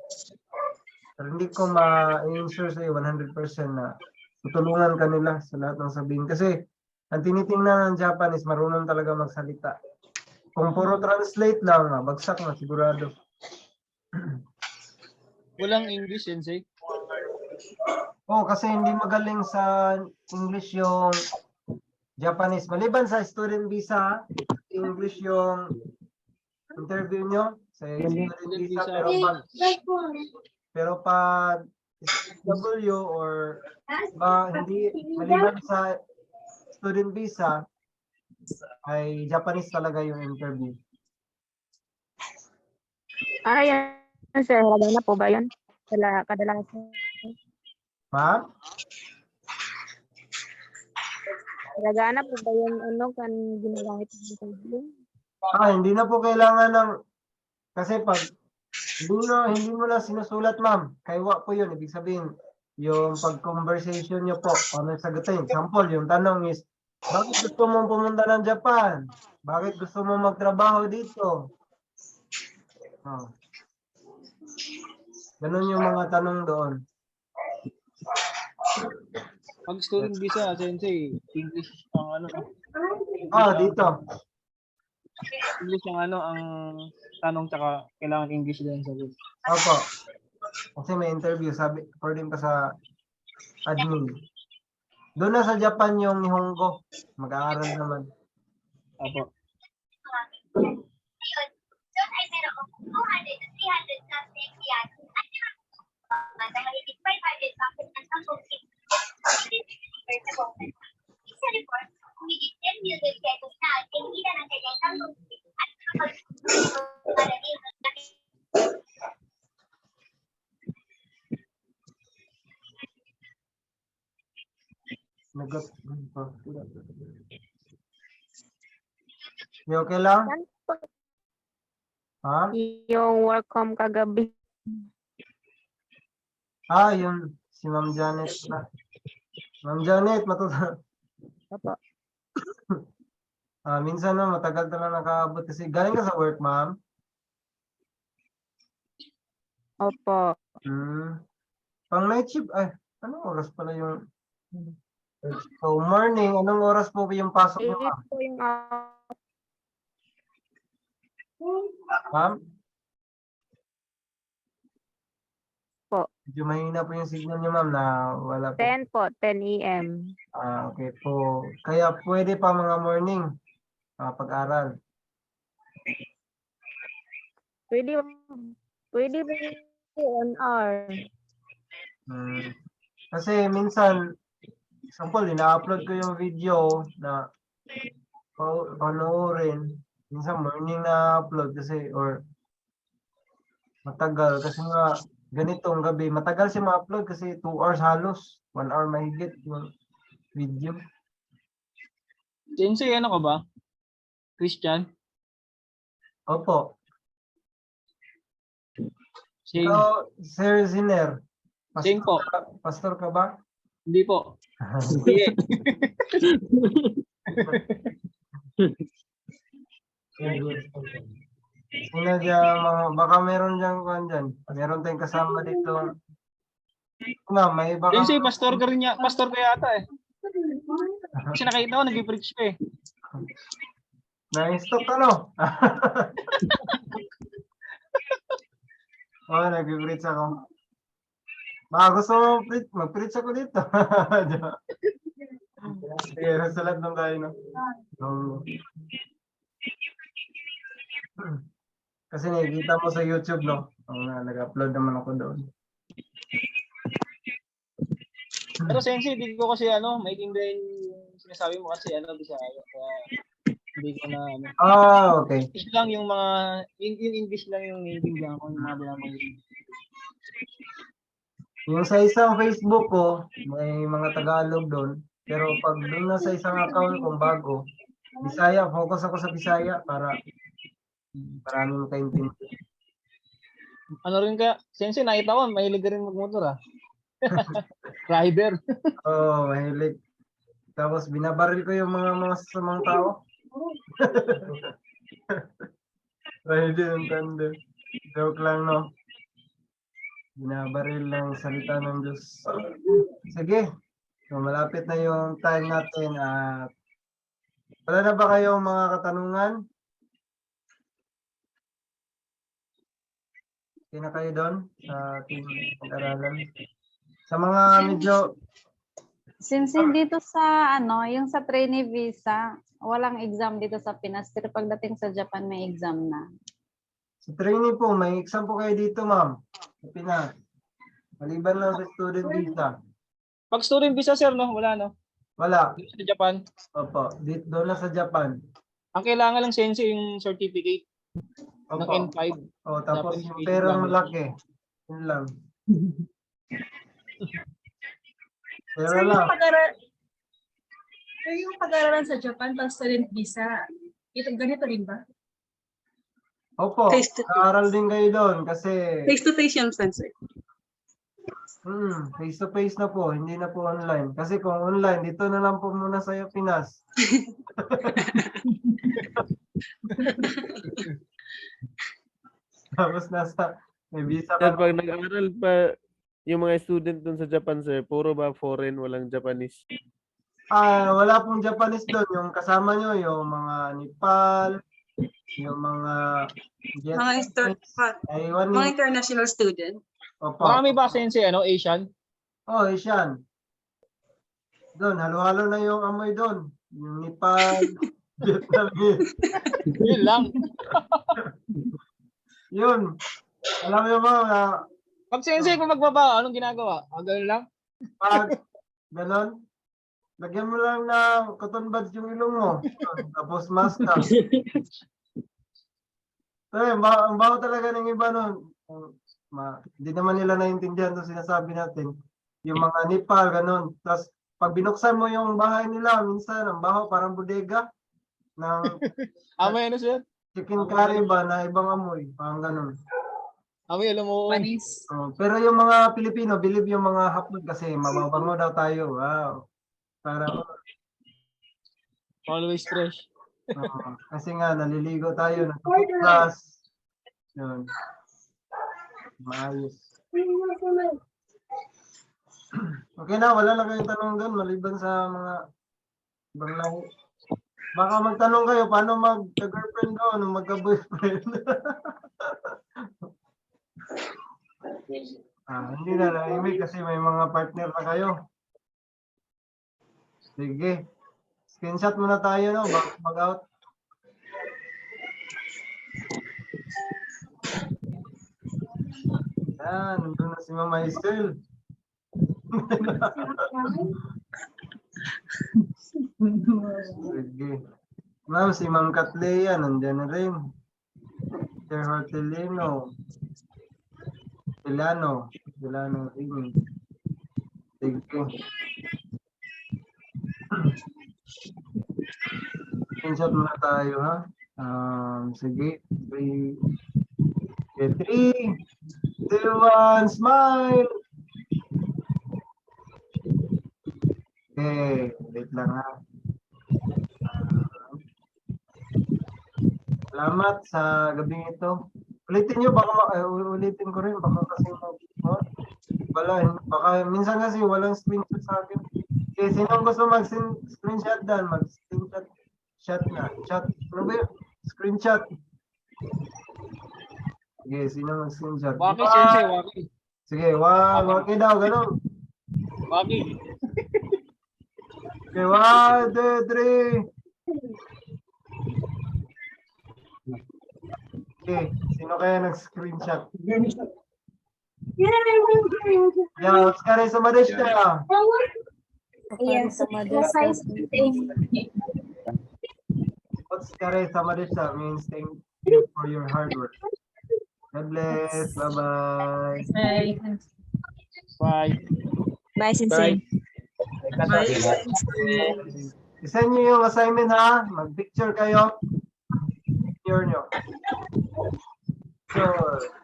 Speaker 1: Pero hindi ko ma-answer sa'yo 100% na tutulungan ka nila sa lahat ng sabihin. Kasi ang tinitingnan ng Japanese, marunong talaga magsalita. Kung puro translate lang, bagsak na sigurado.
Speaker 2: Walang English, Sensei.
Speaker 1: Oo, kasi hindi magaling sa English yung Japanese. Maliban sa student visa, English yung interview nyo sa student visa. Pero pag W or hindi maliban sa student visa, ay Japanese talaga yung interview.
Speaker 3: Yan, sir. Wala na po ba yun? Kadalasan.
Speaker 1: Ma'am?
Speaker 3: Nagana po ba yung ano kan ginagamit ng interview?
Speaker 1: Hindi na po kailangan ng kasi pag hindi mo na sinusulat ma'am, kaywa po yun. Ibig sabihin, yung pag-conversation nyo po, paano sagutin? Example, yung tanong is, bakit gusto mong pumunta ng Japan? Bakit gusto mong magtrabaho dito? Ganun yung mga tanong doon.
Speaker 2: Pag student visa, Sensei, English ang ano.
Speaker 1: Dito.
Speaker 2: English ang ano, ang tanong tsaka kailangan English din sa sagot.
Speaker 1: Opo. Kasi may interview, sabi, according pa sa admin. Doon na sa Japan yung Nihongo. Mag-aaral naman.
Speaker 2: Opo.
Speaker 8: Doon ay meron ako 200 to 300 subjects yan. At mahigit 500 subjects at ang isa report, humigit 10 million pesos na at hindi na ng kanyang tanggong at
Speaker 1: Okay lang? Ha?
Speaker 3: Yung work home kagabi.
Speaker 1: Yun. Si Ma'am Janet na. Ma'am Janet, matuto.
Speaker 3: Opo.
Speaker 1: Minsan matagal na nakaabot kasi galing ka sa work, ma'am.
Speaker 3: Opo.
Speaker 1: Pang night shift, anong oras pala yung so morning, anong oras po yung pasok niyo, ma'am?
Speaker 3: Po yung
Speaker 1: Ma'am?
Speaker 3: Po.
Speaker 1: Medyo mahina po yung signal niyo, ma'am, na wala po.
Speaker 3: 10 po, 10 a.m.
Speaker 1: Okay po. Kaya pwede pa mga morning pag-aral.
Speaker 3: Pwede ba 1 hour?
Speaker 1: Kasi minsan, example, ina-upload ko yung video na panoorin. Minsan morning na upload kasi or matagal kasi nga ganitong gabi. Matagal siya ma-upload kasi 2 hours halos. 1 hour mahigit yung video.
Speaker 2: Sensei, ano ka ba? Christian?
Speaker 1: Opo.
Speaker 2: Same.
Speaker 1: Ikaw, Sir Ziner.
Speaker 2: Same po.
Speaker 1: Pastor ka ba?
Speaker 2: Hindi po. Hindi.
Speaker 1: Sino dyan, baka meron dyan kuhan dyan. Meron tayong kasama dito. May baka...
Speaker 2: Sensei, pastor ka rin niya. Pastor ka yata eh. Kasi nakita ko, nag-preach ka eh.
Speaker 1: Na-stop ka, no? Nag-preach ako. Baka gusto mo mag-preach ako dito. Sige, salat lang tayo, no? Kasi nakikita mo sa YouTube, no? Nag-upload naman ako doon.
Speaker 2: Pero Sensei, hindi ko kasi maintindihan yung sinasabi mo kasi Bisaya. Kaya hindi ko na
Speaker 1: Okay.
Speaker 2: English lang yung yung English lang yung naiintindihan ko yung mga binabanggit.
Speaker 1: Yung sa isang Facebook ko, may mga Tagalog doon. Pero pag doon na sa isang account kong bago, Bisaya, focus ako sa Bisaya para maraming makaintindi.
Speaker 2: Ano rin kaya, Sensei, nakita ko, mahilig ka rin magmotor ah. Rider.
Speaker 1: Oo, mahilig. Tapos binabaril ko yung mga masasamang tao. Pwede yung tanda. Joke lang, no? Binabaril lang salita ng Diyos. Sige. So, malapit na yung time natin. Wala na ba kayong mga katanungan? Okay na kayo doon sa ating pag-aralan? Sa mga medyo
Speaker 9: Since dito sa yung sa trainee visa, walang exam dito sa Pinas, pero pagdating sa Japan may exam na.
Speaker 1: sa trainee po, may exam po kayo dito, ma'am. Sa Pinas. Maliban lang sa student visa.
Speaker 2: Pag student visa, sir, no? Wala, no?
Speaker 1: Wala.
Speaker 2: Dito sa Japan.
Speaker 1: Opo. Doon lang sa Japan.
Speaker 2: Ang kailangan lang, Sensei, yung certificate ng
Speaker 1: Opo.
Speaker 2: N5.
Speaker 1: O, tapos
Speaker 2: Japanese
Speaker 1: yung
Speaker 2: basic
Speaker 1: perang
Speaker 2: language.
Speaker 1: malaki. Yun lang. Pero
Speaker 7: Sir,
Speaker 1: lang.
Speaker 7: yung pag-aaralan sa Japan, pag student visa, ito ganito rin ba?
Speaker 1: Opo.
Speaker 7: Face to face.
Speaker 1: Naaral din kayo doon kasi
Speaker 7: Face to face yung sensor.
Speaker 1: face to face na po. Hindi na po online. Kasi kung online, dito na lang po muna sa Pinas. Tapos may visa
Speaker 10: Sir,
Speaker 1: ka.
Speaker 10: pag nag-aaral pa yung mga student dun sa Japan, sir, puro ba foreign, walang Japanese?
Speaker 1: Wala pong Japanese doon. Yung kasama nyo, yung mga Nepal, yung mga Taiwanese.
Speaker 7: Mga international student.
Speaker 1: Opo.
Speaker 2: Marami ba, Sensei, Asian?
Speaker 1: Oh, Asian. Doon, halo-halo na yung amoy doon. Yung Nepal, Vietnamese.
Speaker 2: Yun lang.
Speaker 1: Yun. Alam mo ba na
Speaker 2: Pag Sensei, kung magbaba, anong ginagawa? Ganun lang?
Speaker 1: pag ganon, lagyan mo lang ng cotton buds yung ilong mo. Tapos mask ka. Ang baho talaga ng iba nun. Hindi naman nila naintindihan itong sinasabi natin. Yung mga Nepal, ganon. Tapos pag binuksan mo yung bahay nila, minsan ang baho parang bodega ng
Speaker 2: Amoy sir?
Speaker 1: chicken curry ba na ibang amoy. Parang ganon.
Speaker 2: Amoy, alam mo.
Speaker 7: Panis.
Speaker 1: Pero yung mga Pilipino, believe yung mga Hapon kasi mababango daw tayo. Wow. Para
Speaker 2: Always fresh.
Speaker 1: kasi nga naliligo tayo ng toothbrush. Yun. Maayos. Okay na, wala na kayong tanong doon maliban sa mga ibang lahi. Baka magtanong kayo paano magka-girlfriend doon o magka-boyfriend. Hindi na naimik kasi may mga partner na kayo. Sige. Screenshot muna tayo, no? Bago mag-out. Yan, nandun na si Mama Isel. Sige. Ma'am, si Ma'am Katlea, nandiyan na rin. Sir Hortelino. Delano rin. Sige. Screenshot muna tayo, ha? Sige. 3, 2, 1, smile! Okay, wait lang, ha? Salamat sa gabing ito. Ulitin nyo, ulitin ko rin, baka kasi baka minsan kasi walang screenshot sa akin. Okay, sinong gusto mag-screenshot dan? Mag-screenshot. Chat. Ano ba yun? Screenshot. Sige, sino mag-screenshot?
Speaker 2: Waki, Sensei, waki.
Speaker 1: Sige, waki daw, ganun.
Speaker 2: Waki.
Speaker 1: Okay, 1, 2, 3. Okay, sino kaya nag-screenshot? Yeah, Oscar sa Madesta.
Speaker 3: Yes,
Speaker 1: Oscar sa Madesta means thank you for your hard work. God bless. Bye-bye.
Speaker 7: Bye.
Speaker 2: Bye.
Speaker 3: Bye, Sensei.
Speaker 1: Isend nyo yung assignment ha. Mag-picture kayo. Picture nyo. Sure.